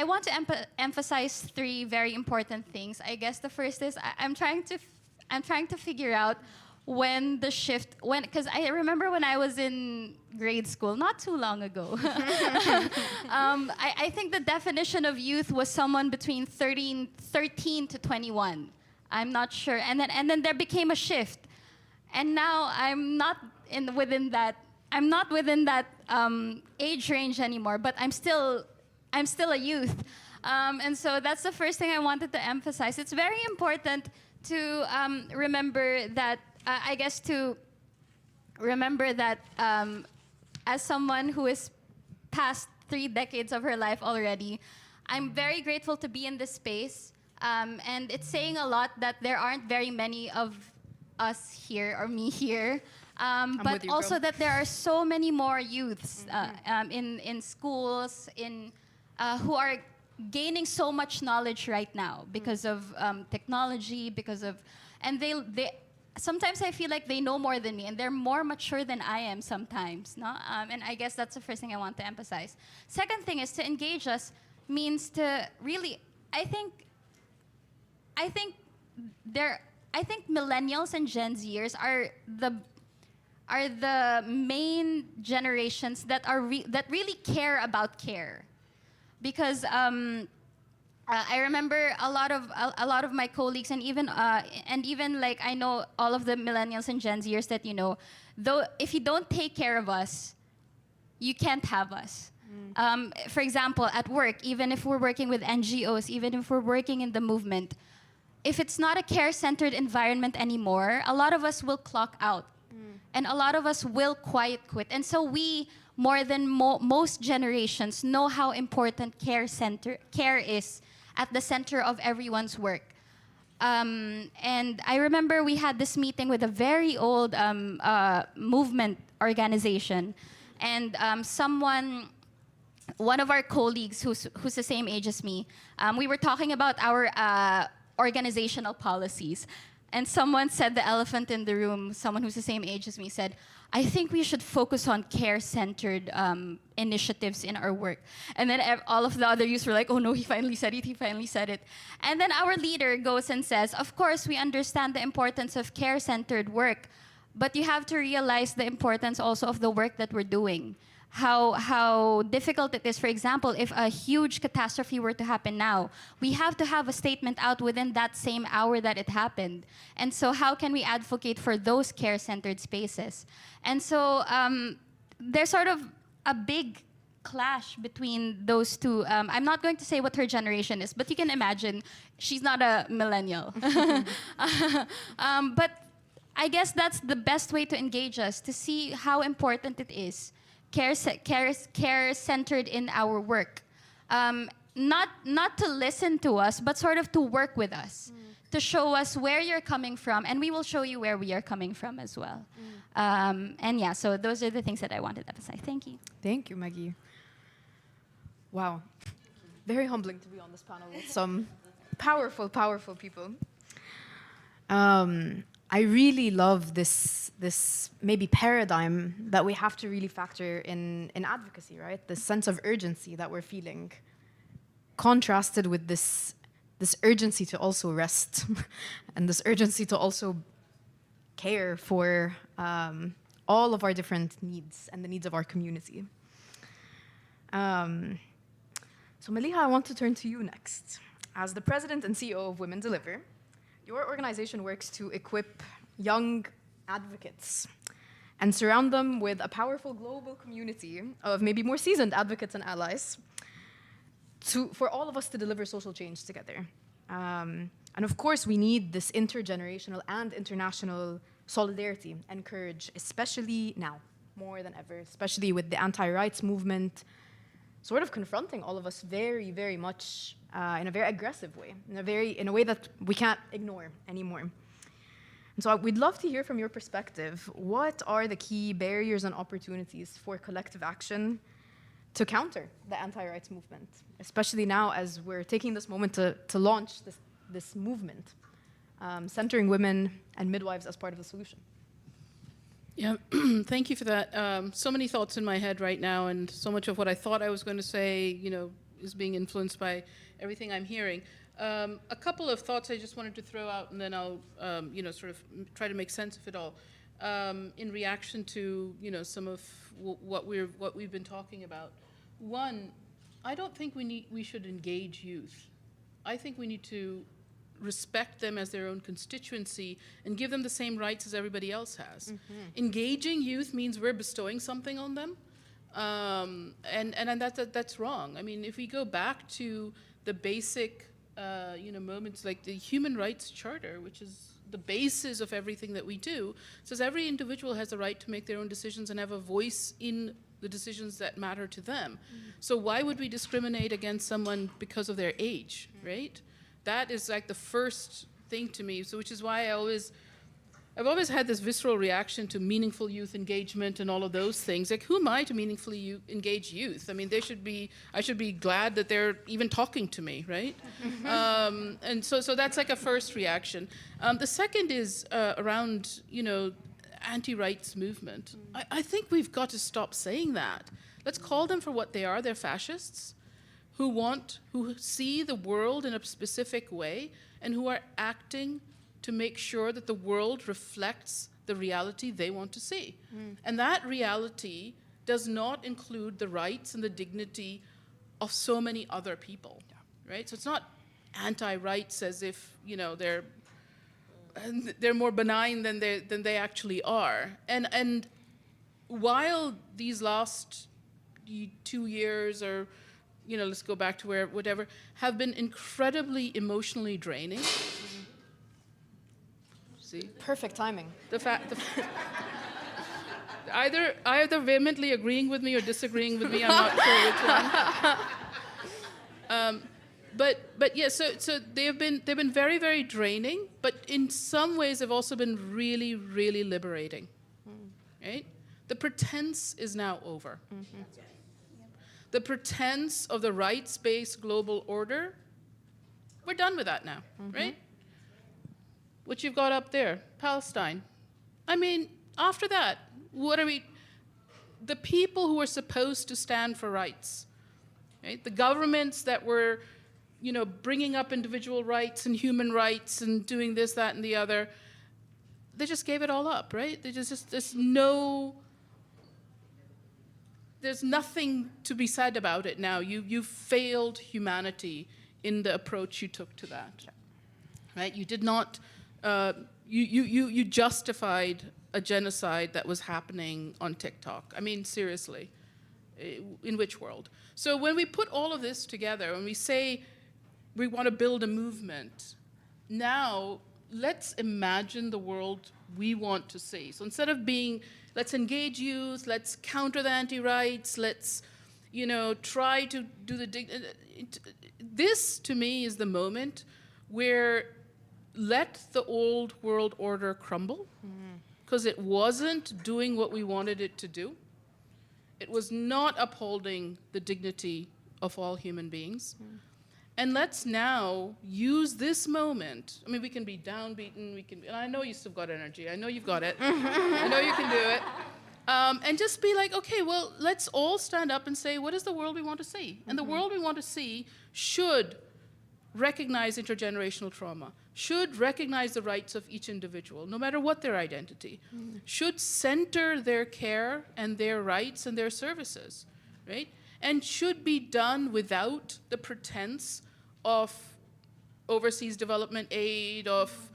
want to emphasize three very important things. I guess the first is I'm trying to figure out when the shift, because I remember when I was in grade school, not too long ago. I think the definition of youth was someone between 13 to 21. I'm not sure, and then there became a shift. And now I'm not within that age range anymore, but I'm still a youth. And so that's the first thing I wanted to emphasize. It's very important to remember that, as someone who is past 3 decades of her life already, I'm very grateful to be in this space. And it's saying a lot that there aren't very many of us here, or me here, but also that there are so many more youths in schools who are gaining so much knowledge right now because of technology, and they sometimes I feel like they know more than me, and they're more mature than I am sometimes, no? And I guess that's the first thing I want to emphasize. Second thing is to engage us means to really, I think millennials and Gen Zers are the main generations that really care about care, because I remember a lot of my colleagues, and even like I know all of the millennials and Gen Zers that though if you don't take care of us, you can't have us. For example, at work, even if we're working with NGOs, even if we're working in the movement, if it's not a care-centered environment anymore, a lot of us will clock out. And a lot of us will quiet quit. And so we, more than most generations, know how important care is at the center of everyone's work. And I remember we had this meeting with a very old movement organization, and one of our colleagues who's the same age as me, we were talking about our organizational policies. And someone said, the elephant in the room, someone who's the same age as me said, I think we should focus on care-centered initiatives in our work. And then all of the other youths were like, oh no, he finally said it, he finally said it. And then our leader goes and says, of course, we understand the importance of care-centered work, but you have to realize the importance also of the work that we're doing. How difficult it is, for example, if a huge catastrophe were to happen now, we have to have a statement out within that same hour that it happened. And so how can we advocate for those care-centered spaces? And so there's sort of a big clash between those two. I'm not going to say what her generation is, but you can imagine she's not a millennial. But I guess that's the best way to engage us, to see how important it is. Care-centered in our work. Not to listen to us, but sort of to work with us, to show us where you're coming from, and we will show you where we are coming from as well. And yeah, so those are the things that I wanted to emphasize. Thank you. Thank you, Meggy. Wow. Very humbling to be on this panel with some powerful, powerful people. I really love this maybe paradigm that we have to really factor in advocacy, right? This sense of urgency that we're feeling, contrasted with this urgency to also rest and this urgency to also care for all of our different needs and the needs of our community. So Maliha, I want to turn to you next. As the president and CEO of Women Deliver, your organization works to equip young advocates and surround them with a powerful global community of maybe more seasoned advocates and allies for all of us to deliver social change together. And of course, we need this intergenerational and international solidarity and courage, especially now, more than ever, especially with the anti-rights movement sort of confronting all of us very, very much in a very aggressive way, in a way that we can't ignore anymore. And so we'd love to hear from your perspective, what are the key barriers and opportunities for collective action to counter the anti-rights movement, especially now as we're taking this moment to launch this movement, centering women and midwives as part of the solution? Yeah, thank you for that. So many thoughts in my head right now, and so much of what I thought I was going to say, is being influenced by everything I'm hearing. A couple of thoughts I just wanted to throw out, and then I'll, sort of try to make sense of it all. In reaction to, some of what we've been talking about. One, I don't think we should engage youth. I think we need to respect them as their own constituency and give them the same rights as everybody else has. Mm-hmm. Engaging youth means we're bestowing something on them, and that's wrong. I mean, if we go back to the basic, moments like the Human Rights Charter, which is the basis of everything that we do, says every individual has the right to make their own decisions and have a voice in the decisions that matter to them. Mm-hmm. So why would we discriminate against someone because of their age, right? That is like the first thing to me. So which is why I've always had this visceral reaction to meaningful youth engagement and all of those things. Like, who am I to meaningfully engage youth? I mean, I should be glad that they're even talking to me, right? And so that's like a first reaction. The second is around, anti-rights movement. I think we've got to stop saying that. Let's call them for what they are. They're fascists who see the world in a specific way and who are acting to make sure that the world reflects the reality they want to see. And that reality does not include the rights and the dignity of so many other people, right? So it's not anti-rights as if, they're more benign than they actually are. And while these last 2 years or let's go back to whatever, have been incredibly emotionally draining. See? Perfect timing. Either vehemently agreeing with me or disagreeing with me, I'm not sure which one. But yeah, so they've been very, very draining, but in some ways they've also been really, really liberating. Right? The pretense is now over. The pretense of the rights-based global order, we're done with that now, right? What you've got up there, Palestine. I mean, after that, what are we, the people who are supposed to stand for rights, right? The governments that were, you know, bringing up individual rights and human rights and doing this, that, and the other, they just gave it all up, right? There's nothing to be said about it now. You failed humanity in the approach you took to that, right? You did not, you justified a genocide that was happening on TikTok. I mean, seriously, in which world? So when we put all of this together, when we say we want to build a movement, now let's imagine the world we want to see. So instead of being, let's engage youth, let's counter the anti-rights, let's, you know, try to do this, to me, is the moment where let the old world order crumble, because it wasn't doing what we wanted it to do. It was not upholding the dignity of all human beings. And let's now use this moment. I mean, we can be downbeaten, and I know you still got energy. I know you've got it. I know you can do it. And just be like, okay, well, let's all stand up and say, what is the world we want to see? And the world we want to see should recognize intergenerational trauma, should recognize the rights of each individual, no matter what their identity, should center their care and their rights and their services, right? And should be done without the pretense of overseas development aid, of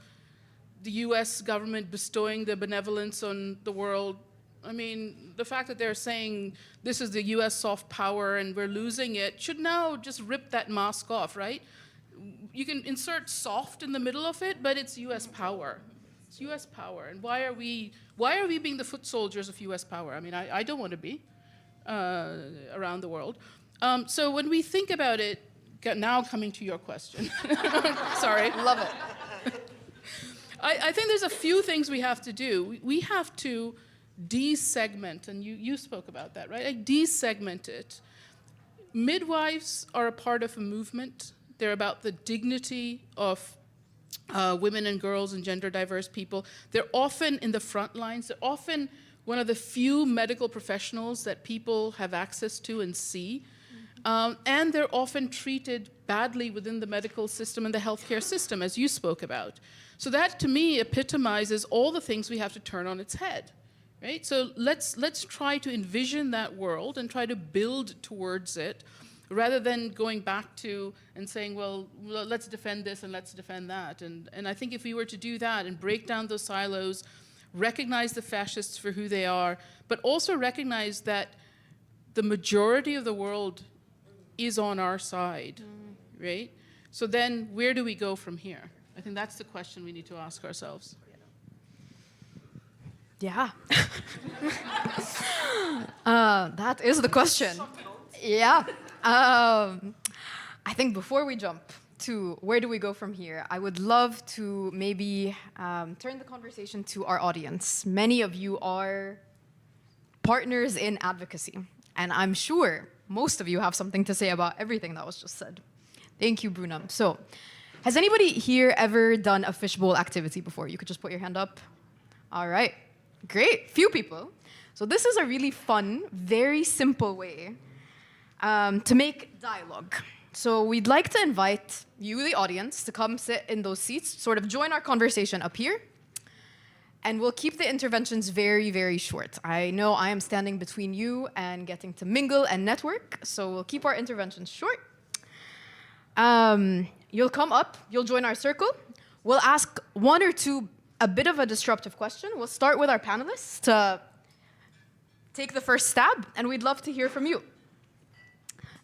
the US government bestowing the benevolence on the world. I mean, the fact that they're saying this is the US soft power and we're losing it should now just rip that mask off, right? You can insert soft in the middle of it, but it's US power. It's US power. And why are we being the foot soldiers of US power? I mean, I don't want to be around the world. So when we think about it, now coming to your question. Sorry. Love it. I think there's a few things we have to do. We have to desegment, and you spoke about that, right? Like desegment it. Midwives are a part of a movement. They're about the dignity of women and girls and gender diverse people. They're often in the front lines. They're often one of the few medical professionals that people have access to and see. And they're often treated badly within the medical system and the healthcare system, as you spoke about. So that, to me, epitomizes all the things we have to turn on its head, right? So let's try to envision that world and try to build towards it, rather than going back to and saying, well, let's defend this and let's defend that. And I think if we were to do that and break down those silos, recognize the fascists for who they are, but also recognize that the majority of the world is on our side, right? So then where do we go from here? I think that's the question we need to ask ourselves. Yeah. That is the question. Yeah. I think before we jump to where do we go from here, I would love to maybe turn the conversation to our audience. Many of you are partners in advocacy, and I'm sure most of you have something to say about everything that was just said. Thank you, Bruna. So, has anybody here ever done a fishbowl activity before? You could just put your hand up. All right, great, few people. So this is a really fun, very simple way to make dialogue. So we'd like to invite you, the audience, to come sit in those seats, sort of join our conversation up here. And we'll keep the interventions very, very short. I know I am standing between you and getting to mingle and network, so we'll keep our interventions short. You'll come up, you'll join our circle. We'll ask one or two, a bit of a disruptive question. We'll start with our panelists to take the first stab, and we'd love to hear from you.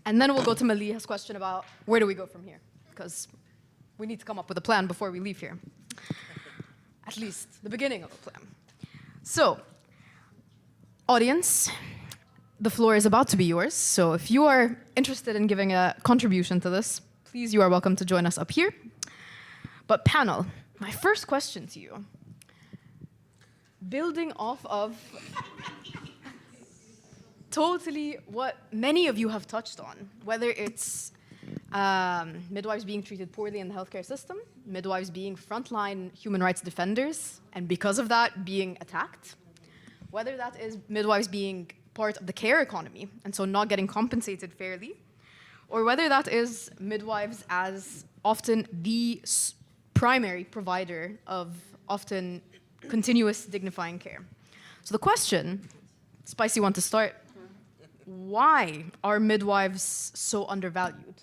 And then we'll go to Maliha's question about where do we go from here? Because we need to come up with a plan before we leave here. At least the beginning of a plan. So, audience, the floor is about to be yours. So if you are interested in giving a contribution to this, please, you are welcome to join us up here. But panel, my first question to you, building off of totally what many of you have touched on, whether it's midwives being treated poorly in the healthcare system, midwives being frontline human rights defenders, and because of that, being attacked, whether that is midwives being part of the care economy, and so not getting compensated fairly, or whether that is midwives as often the primary provider of often continuous dignifying care. So the question, Spicy want to start, why are midwives so undervalued?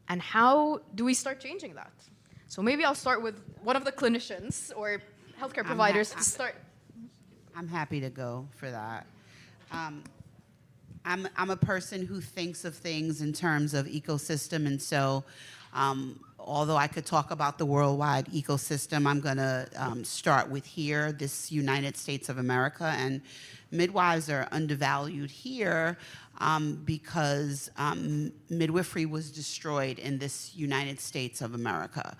And how do we start changing that? So maybe I'll start with one of the clinicians or healthcare providers to start. I'm happy to go for that. I'm a person who thinks of things in terms of ecosystem, and so although I could talk about the worldwide ecosystem, I'm going to start with here, this United States of America, and midwives are undervalued here because midwifery was destroyed in this United States of America.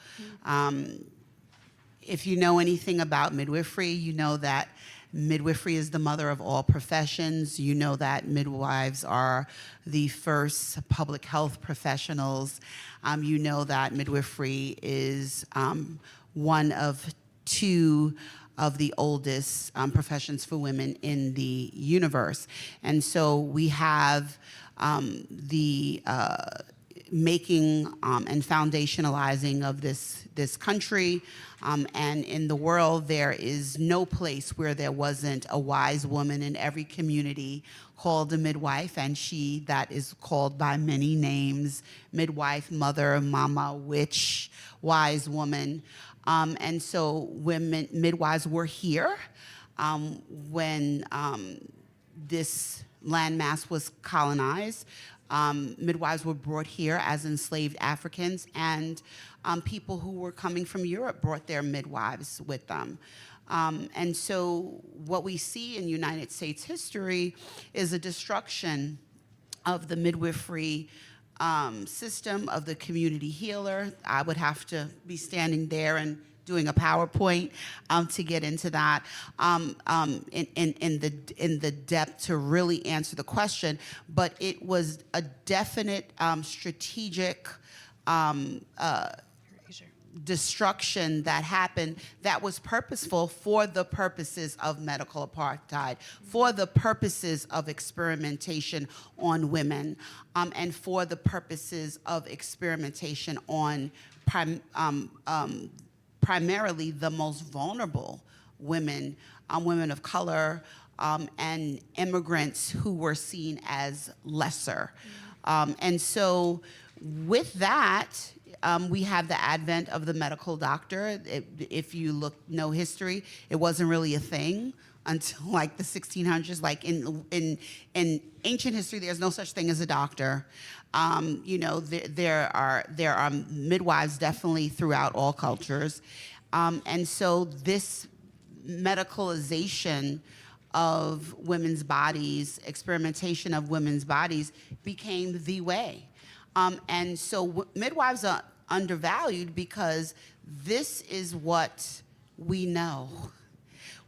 If you know anything about midwifery, you know that midwifery is the mother of all professions. You know that midwives are the first public health professionals. You know that midwifery is one of two of the oldest professions for women in the universe. And so we have the making and foundationalizing of this country. And in the world, there is no place where there wasn't a wise woman in every community called a midwife, and she that is called by many names: midwife, mother, mama, witch, wise woman. And so women, midwives were here when this landmass was colonized. Midwives were brought here as enslaved Africans, and people who were coming from Europe brought their midwives with them. And so what we see in United States history is a destruction of the midwifery system, of the community healer. I would have to be standing there and doing a PowerPoint to get into that in the depth to really answer the question. But it was a definite strategic destruction that happened that was purposeful for the purposes of medical apartheid, for the purposes of experimentation on women, and for the purposes of experimentation on primarily the most vulnerable women, women of color, and immigrants who were seen as lesser. And so with that, we have the advent of the medical doctor. If you know history, it wasn't really a thing until like the 1600s. Like in ancient history, there's no such thing as a doctor. You know, there are midwives definitely throughout all cultures. And so this medicalization of women's bodies, experimentation of women's bodies became the way. And so midwives are undervalued because this is what we know.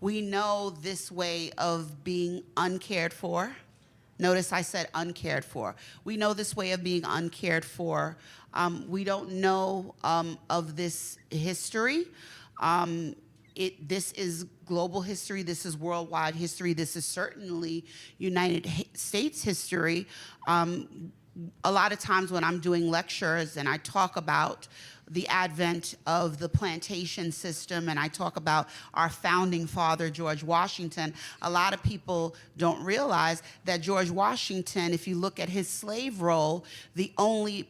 We know this way of being uncared for. Notice I said uncared for. We know this way of being uncared for. We don't know of this history. This is global history. This is worldwide history. This is certainly United States history. A lot of times when I'm doing lectures and I talk about the advent of the plantation system and I talk about our founding father, George Washington, a lot of people don't realize that George Washington, if you look at his slave roll, the only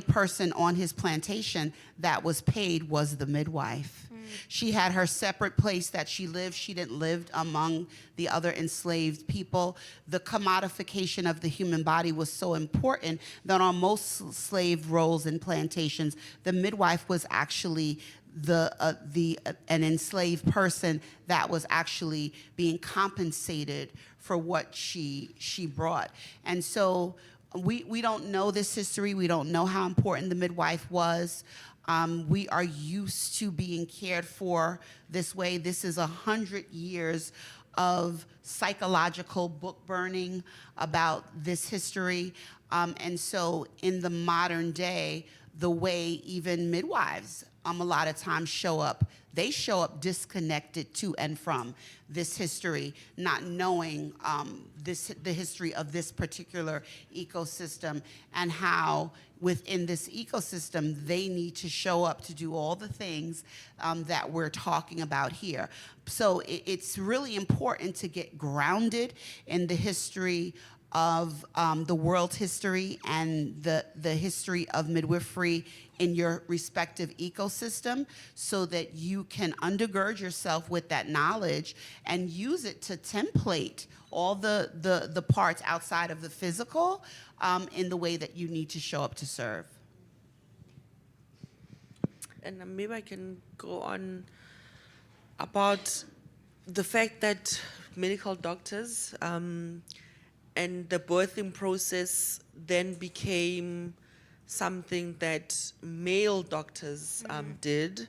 person on his plantation that was paid was the midwife. She had her separate place that she lived. She didn't live among the other enslaved people. The commodification of the human body was so important that on most slave rolls and plantations, the midwife was actually an enslaved person that was actually being compensated for what she brought. And so we don't know this history. We don't know how important the midwife was. We are used to being cared for this way. This is 100 years of psychological book burning about this history. And so in the modern day, the way even midwives a lot of times show up, they show up disconnected to and from this history, not knowing the history of this particular ecosystem and how within this ecosystem they need to show up to do all the things that we're talking about here. So it's really important to get grounded in the history of the world history and the history of midwifery in your respective ecosystem so that you can undergird yourself with that knowledge and use it to template all the parts outside of the physical in the way that you need to show up to serve. And maybe I can go on about the fact that medical doctors and the birthing process then became something that male doctors did,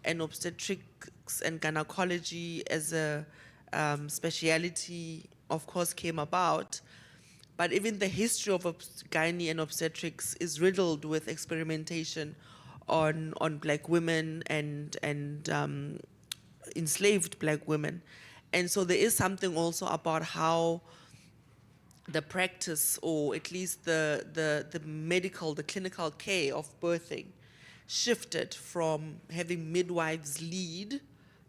and obstetrics and gynecology as a speciality, of course, came about. But even the history of gynae and obstetrics is riddled with experimentation on black women and enslaved black women. And so there is something also about how the practice, or at least the medical, the clinical care of birthing shifted from having midwives lead,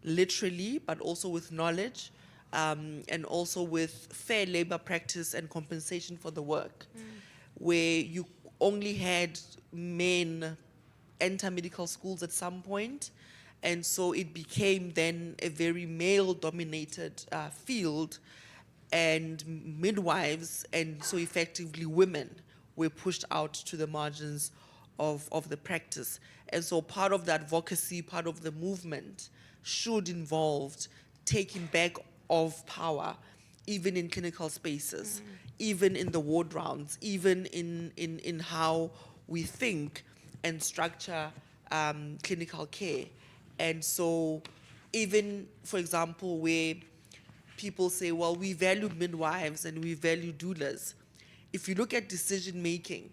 literally, but also with knowledge, and also with fair labor practice and compensation for the work, where you only had men enter medical schools at some point, and so it became then a very male-dominated field, and midwives, and so effectively women, were pushed out to the margins of the practice. And so part of the advocacy, part of the movement should involve taking back of power, even in clinical spaces, even in the ward rounds, even in how we think and structure clinical care. And so even, for example, where people say, well, we value midwives and we value doulas. If you look at decision making,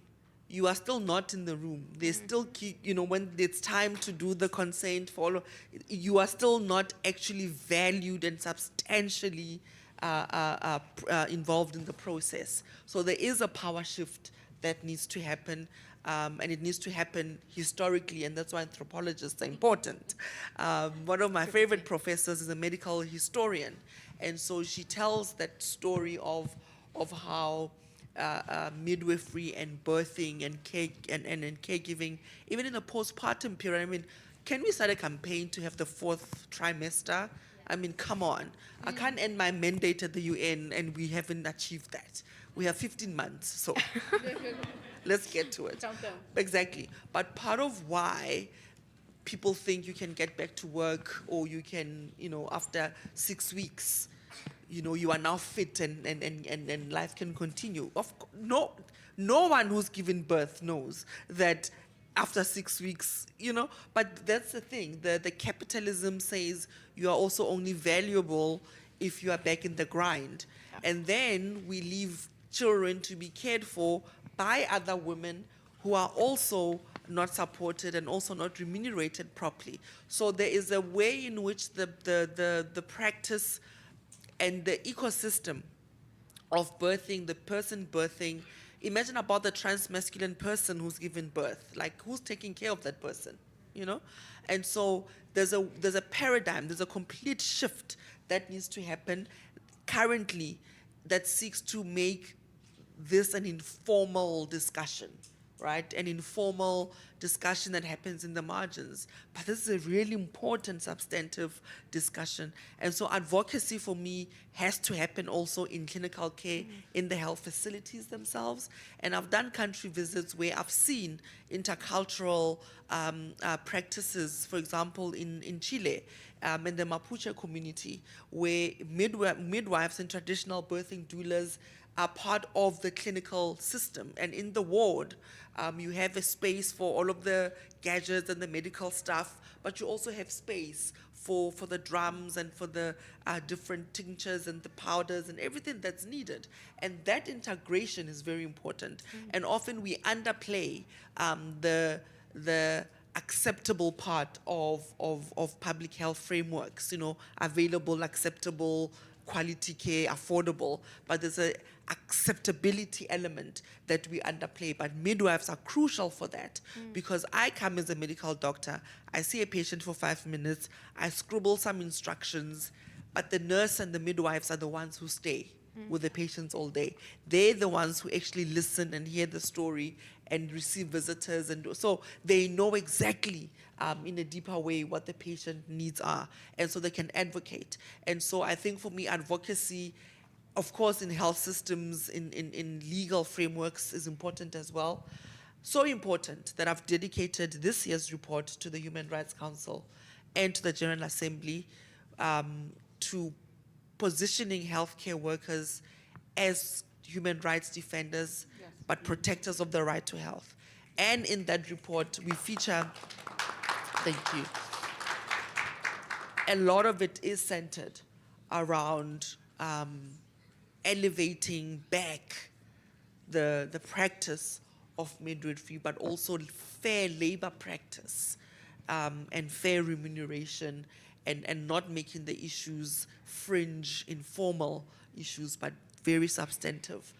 you are still not in the room. They still keep, when it's time to do the consent follow, you are still not actually valued and substantially involved in the process. So there is a power shift that needs to happen, and it needs to happen historically, and that's why anthropologists are important. One of my favorite professors is a medical historian, and so she tells that story of how midwifery and birthing and caregiving, even in the postpartum period. I mean, can we start a campaign to have the 4th trimester? I mean, come on. I can't end my mandate at the UN and we haven't achieved that. We have 15 months, so let's get to it. Countdown. Exactly. But part of why people think you can get back to work, or you can, after 6 weeks, you are now fit and life can continue. No one who's given birth knows that after 6 weeks, but that's the thing. The capitalism says you are also only valuable if you are back in the grind. Yeah. And then we leave children to be cared for by other women who are also not supported and also not remunerated properly. So there is a way in which the practice and the ecosystem of birthing, the person birthing, imagine about the transmasculine person who's given birth, like who's taking care of that person, And so there's a paradigm, there's a complete shift that needs to happen currently that seeks to make this an informal discussion, right? An informal discussion that happens in the margins. But this is a really important substantive discussion. And so advocacy for me has to happen also in clinical care, in the health facilities themselves. And I've done country visits where I've seen intercultural practices, for example, in Chile. in the Mapuche community, where midwives and traditional birthing doulas are part of the clinical system. And in the ward, you have a space for all of the gadgets and the medical stuff, but you also have space for the drums and for the different tinctures and the powders and everything that's needed. And that integration is very important. And often we underplay the acceptable part of public health frameworks, you know, available, acceptable, quality care, affordable, but there's a acceptability element that we underplay. But midwives are crucial for that, because I come as a medical doctor, I see a patient for 5 minutes, I scribble some instructions, but the nurse and the midwives are the ones who stay with the patients all day. They're the ones who actually listen and hear the story and receive visitors, and so they know exactly in a deeper way what the patient needs are, and so they can advocate. And so I think for me, advocacy, of course, in health systems, in legal frameworks, is important as well. So important that I've dedicated this year's report to the Human Rights Council and to the General Assembly to positioning healthcare workers as human rights defenders, but protectors of the right to health. And in that report, we feature, thank you, a lot of it is centered around elevating back the practice of midwifery, but also fair labor practice and fair remuneration, and not making the issues fringe, informal issues, but very substantive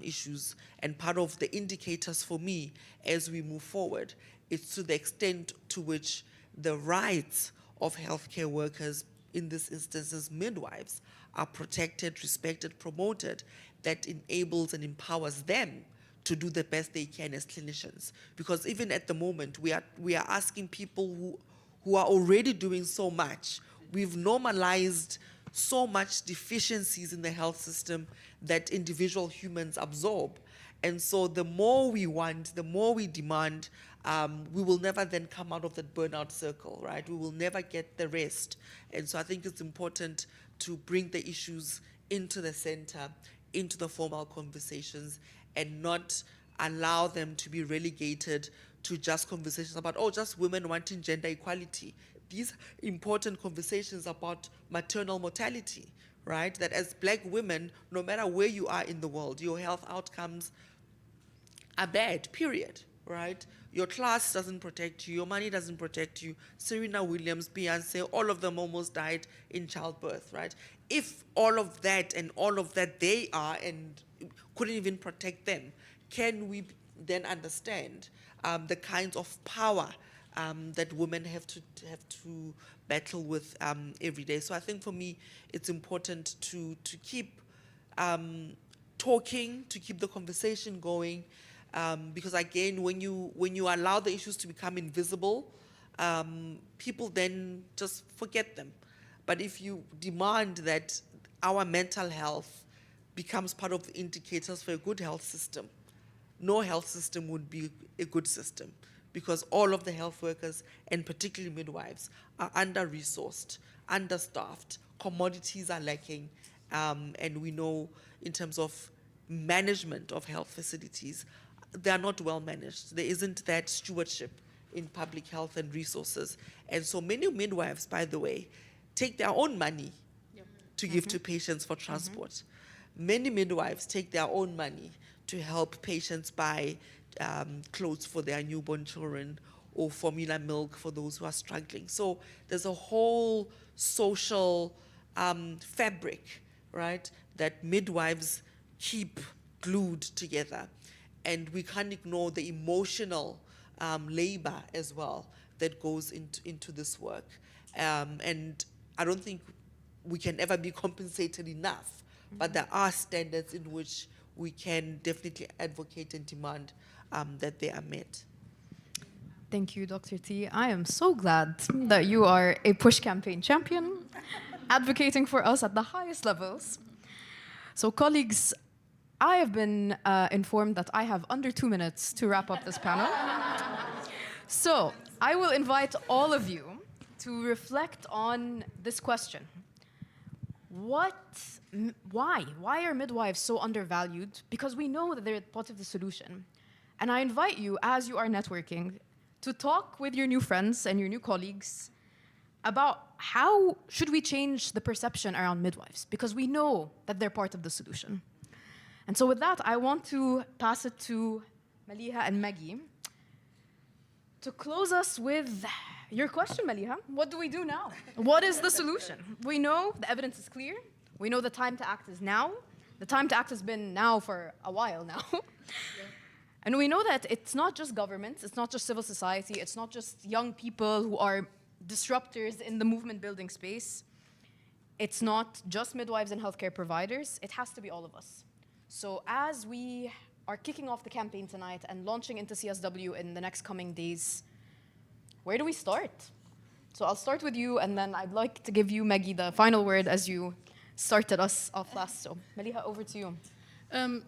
issues. And part of the indicators for me as we move forward is to the extent to which the rights of healthcare workers, in this instance as midwives, are protected, respected, promoted, that enables and empowers them to do the best they can as clinicians. Because even at the moment, we are asking people who are already doing so much. We've normalized so much deficiencies in the health system that individual humans absorb. And so the more we want, the more we demand, we will never then come out of that burnout circle, right? We will never get the rest. And so I think it's important to bring the issues into the center, into the formal conversations, and not allow them to be relegated to just conversations about, oh, just women wanting gender equality. These important conversations about maternal mortality, right? That as Black women, no matter where you are in the world, your health outcomes are bad, period, right? Your class doesn't protect you, your money doesn't protect you. Serena Williams, Beyonce, all of them almost died in childbirth, right? If all of that and all of that they are and couldn't even protect them, can we then understand the kinds of power that women have to battle with every day? So I think for me, it's important to keep talking, to keep the conversation going, because again, when you allow the issues to become invisible, people then just forget them. But if you demand that our mental health becomes part of the indicators for a good health system, no health system would be a good system, because all of the health workers, and particularly midwives, are under-resourced, understaffed, commodities are lacking, and we know in terms of management of health facilities, they are not well managed. There isn't that stewardship in public health and resources. And so many midwives, by the way, take their own money to give to patients for transport. Many midwives take their own money to help patients buy clothes for their newborn children or formula milk for those who are struggling. So there's a whole social fabric, right, that midwives keep glued together. And we can't ignore the emotional labor as well that goes into this work. And I don't think we can ever be compensated enough, but there are standards in which we can definitely advocate and demand that they are met. Thank you, Dr. T. I am so glad that you are a push campaign champion, advocating for us at the highest levels. So colleagues, I have been informed that I have under 2 minutes to wrap up this panel. So I will invite all of you to reflect on this question. Why are midwives so undervalued? Because we know that they're part of the solution. And I invite you, as you are networking, to talk with your new friends and your new colleagues about how should we change the perception around midwives, because we know that they're part of the solution. And so with that, I want to pass it to Maliha and Meggy to close us with your question, Maliha. What do we do now? What is the solution? We know the evidence is clear. We know the time to act is now. The time to act has been now for a while now. And we know that it's not just governments, it's not just civil society, it's not just young people who are disruptors in the movement building space. It's not just midwives and healthcare providers, it has to be all of us. So as we are kicking off the campaign tonight and launching into CSW in the next coming days, where do we start? So I'll start with you, and then I'd like to give you, Meggy, the final word as you started us off last. So Maliha, over to you. I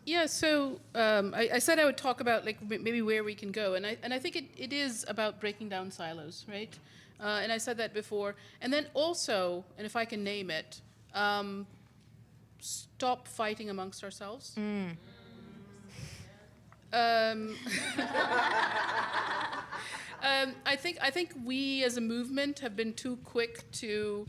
said I would talk about like maybe where we can go, and I think it is about breaking down silos, right? And I said that before. And then also, and if I can name it, stop fighting amongst ourselves. I think we as a movement have been too quick to,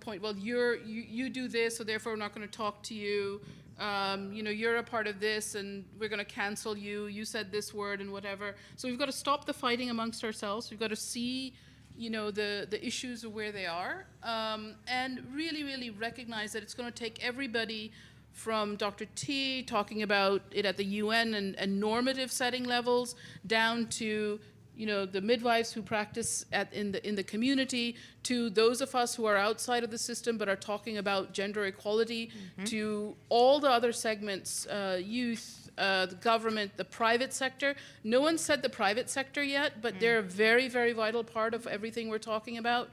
point. Well, you do this, so therefore we're not going to talk to you. You're a part of this, and we're going to cancel you. You said this word and whatever. So we've got to stop the fighting amongst ourselves. We've got to see, the issues of where they are, and really, really recognize that it's going to take everybody from Dr. T talking about it at the UN and normative setting levels down to the midwives who practice in the community, to those of us who are outside of the system but are talking about gender equality, to all the other segments, youth, the government, the private sector. No one said the private sector yet, but they're a very, very vital part of everything we're talking about.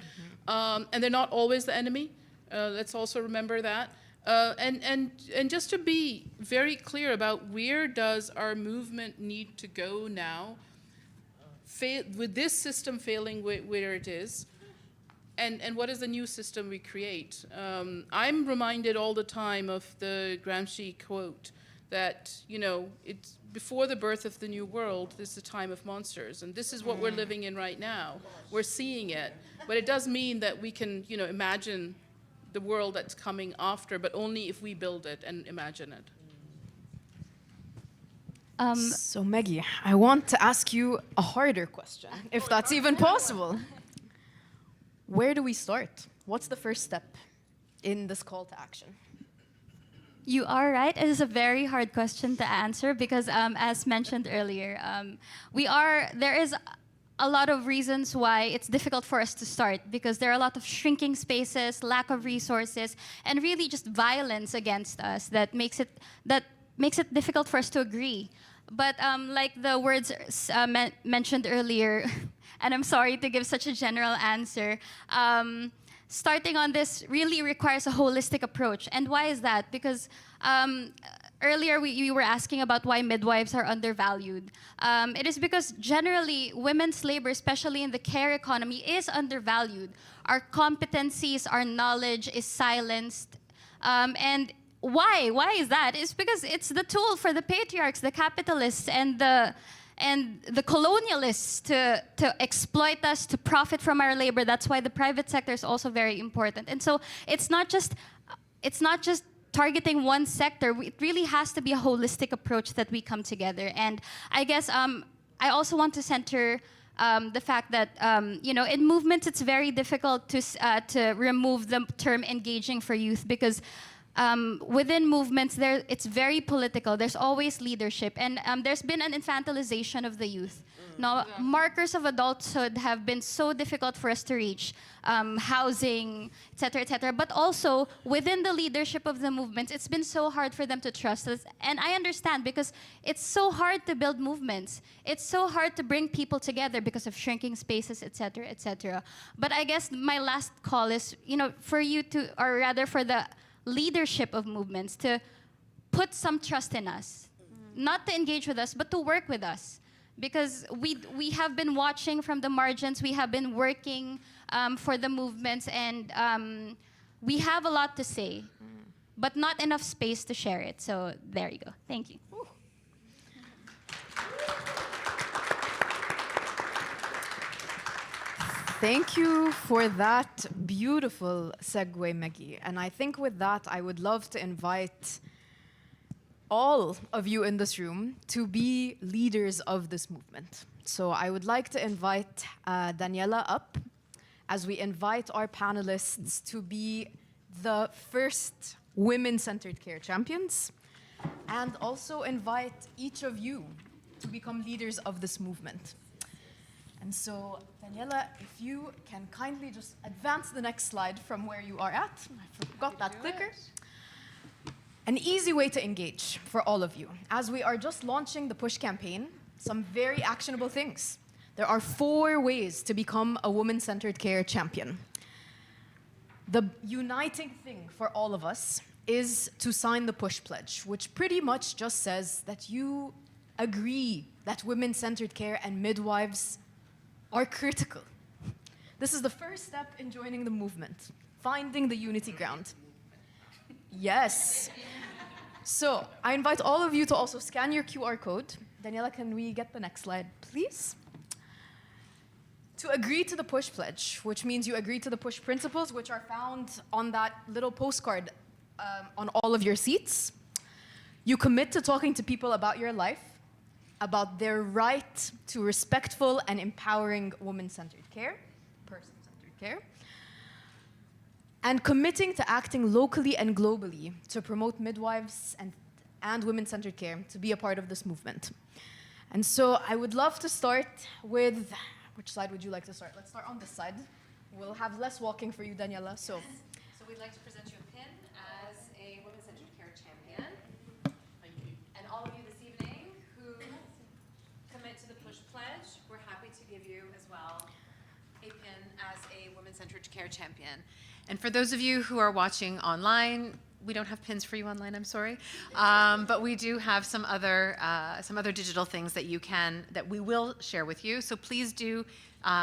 And they're not always the enemy. Let's also remember that. And just to be very clear about where does our movement need to go now, with this system failing where it is, and what is the new system we create? I'm reminded all the time of the Gramsci quote that, it's before the birth of the new world, this is a time of monsters. And this is what we're living in right now. We're seeing it. But it does mean that we can, imagine the world that's coming after, but only if we build it and imagine it. So Meggy, I want to ask you a harder question, if that's even possible. Where do we start? What's the first step in this call to action? You are right. It is a very hard question to answer because, as mentioned earlier, there is a lot of reasons why it's difficult for us to start, because there are a lot of shrinking spaces, lack of resources, and really just violence against us that makes it difficult for us to agree. But like the words mentioned earlier, and I'm sorry to give such a general answer, starting on this really requires a holistic approach. And why is that? Because earlier we were asking about why midwives are undervalued. It is because generally women's labor, especially in the care economy, is undervalued. Our competencies, our knowledge is silenced. And why? Why is that? It's because it's the tool for the patriarchs, the capitalists, and the colonialists to exploit us, to profit from our labor. That's why the private sector is also very important. And so it's not just targeting one sector. It really has to be a holistic approach that we come together. And I guess I also want to center the fact that in movements it's very difficult to remove the term engaging for youth, because within movements, it's very political. There's always leadership, and there's been an infantilization of the youth. Now, markers of adulthood have been so difficult for us to reach, housing, et cetera, but also within the leadership of the movements, it's been so hard for them to trust us. And I understand, because it's so hard to build movements. It's so hard to bring people together because of shrinking spaces, et cetera. But I guess my last call is, for you to, or rather for the leadership of movements, to put some trust in us, not to engage with us, but to work with us. because we have been watching from the margins, we have been working for the movements, and we have a lot to say, but not enough space to share it. So there you go. Thank you. Thank you for that beautiful segue, Meggy. And I think with that, I would love to invite all of you in this room to be leaders of this movement. So I would like to invite Daniela up as we invite our panelists to be the first women-centered care champions, and also invite each of you to become leaders of this movement. And so, Daniela, if you can kindly just advance the next slide from where you are at. I forgot that clicker. An easy way to engage for all of you. As we are just launching the push campaign, some very actionable things. There are 4 ways to become a woman-centered care champion. The uniting thing for all of us is to sign the push pledge, which pretty much just says that you agree that women-centered care and midwives are critical. This is the first step in joining the movement, finding the unity ground. Yes. So I invite all of you to also scan your QR code. Daniela, can we get the next slide, please? To agree to the push pledge, which means you agree to the push principles, which are found on that little postcard on all of your seats. You commit to talking to people about your life, about their right to respectful and empowering woman-centered care, person-centered care, and committing to acting locally and globally to promote midwives and women-centered care to be a part of this movement. And so I would love to start with, which side would you like to start? Let's start on this side. We'll have less walking for you, Daniela. So we'd like to present you a pin as a women-centered care champion. And all of you this evening who commit to the push pledge, we're happy to give you as well a pin as a women-centered care champion. And for those of you who are watching online, we don't have pins for you online, I'm sorry. But we do have some other digital things that we will share with you. So please do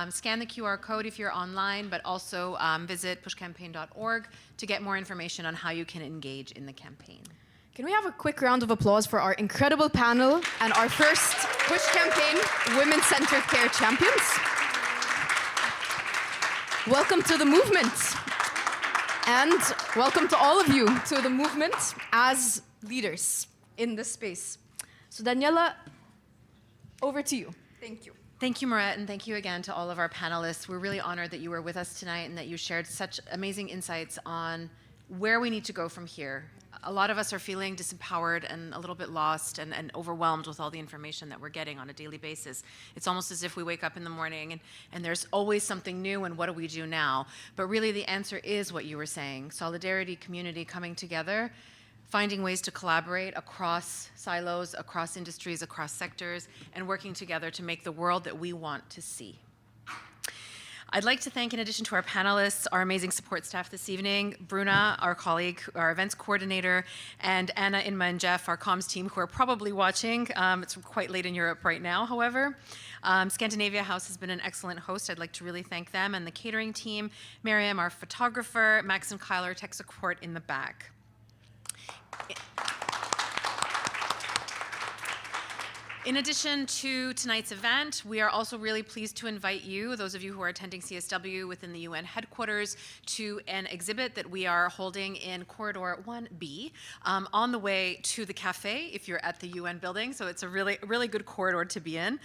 scan the QR code if you're online, but also visit pushcampaign.org to get more information on how you can engage in the campaign. can we have a quick round of applause for our incredible panel and our first push campaign women-centered care champions? Welcome to the movement. And welcome to all of you to the movement as leaders in this space. So Daniela, over to you. Thank you. Thank you, Merette, and thank you again to all of our panelists. We're really honored that you were with us tonight and that you shared such amazing insights on where we need to go from here. A lot of us are feeling disempowered and a little bit lost and overwhelmed with all the information that we're getting on a daily basis. It's almost as if we wake up in the morning and there's always something new, and what do we do now? But really the answer is what you were saying: solidarity, community, coming together, finding ways to collaborate across silos, across industries, across sectors, and working together to make the world that we want to see. I'd like to thank, in addition to our panelists, our amazing support staff this evening, Bruna, our colleague, our events coordinator, and Anna, Inma, and Jeff, our comms team, who are probably watching. It's quite late in Europe right now, however. Scandinavia House has been an excellent host. I'd like to really thank them, and the catering team, Miriam, our photographer, Max and Kyle, our tech support in the back. In addition to tonight's event, we are also really pleased to invite you, those of you who are attending CSW within the UN headquarters, to an exhibit that we are holding in Corridor 1B on the way to the cafe if you're at the UN building. So it's a really good corridor to be in.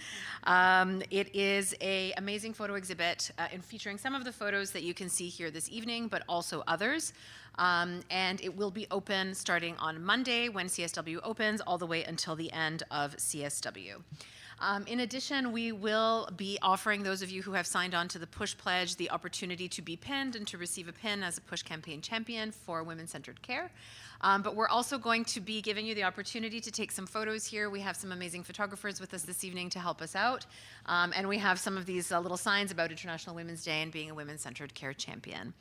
It is an amazing photo exhibit featuring some of the photos that you can see here this evening, but also others. And it will be open starting on Monday when CSW opens, all the way until the end of CSW. In addition, we will be offering those of you who have signed on to the Push Pledge the opportunity to be pinned and to receive a pin as a Push Campaign champion for women-centered care. But we're also going to be giving you the opportunity to take some photos here. We have some amazing photographers with us this evening to help us out. And we have some of these little signs about International Women's Day and being a women-centered care champion.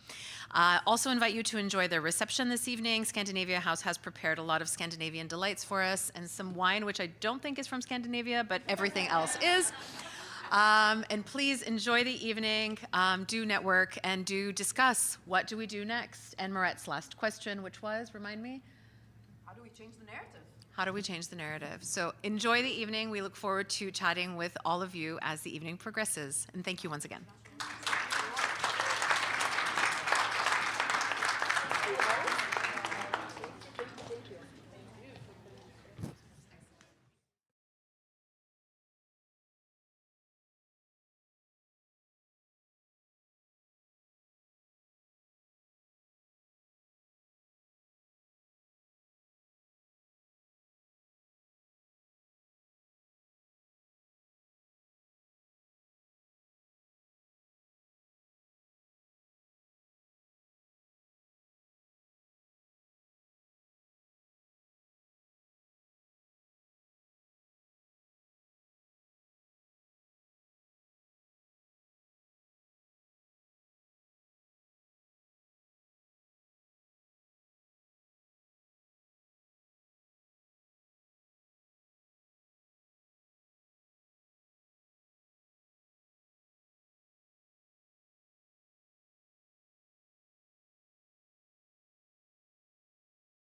Also invite you to enjoy their reception this evening. Scandinavia House has prepared a lot of Scandinavian delights for us and some wine, which I don't think is from Scandinavia, but everything everything else is. And please enjoy the evening, do network, and do discuss what do we do next. And Marette's last question, which was, remind me? How do we change the narrative? How do we change the narrative? So enjoy the evening. We look forward to chatting with all of you as the evening progresses. And thank you once again.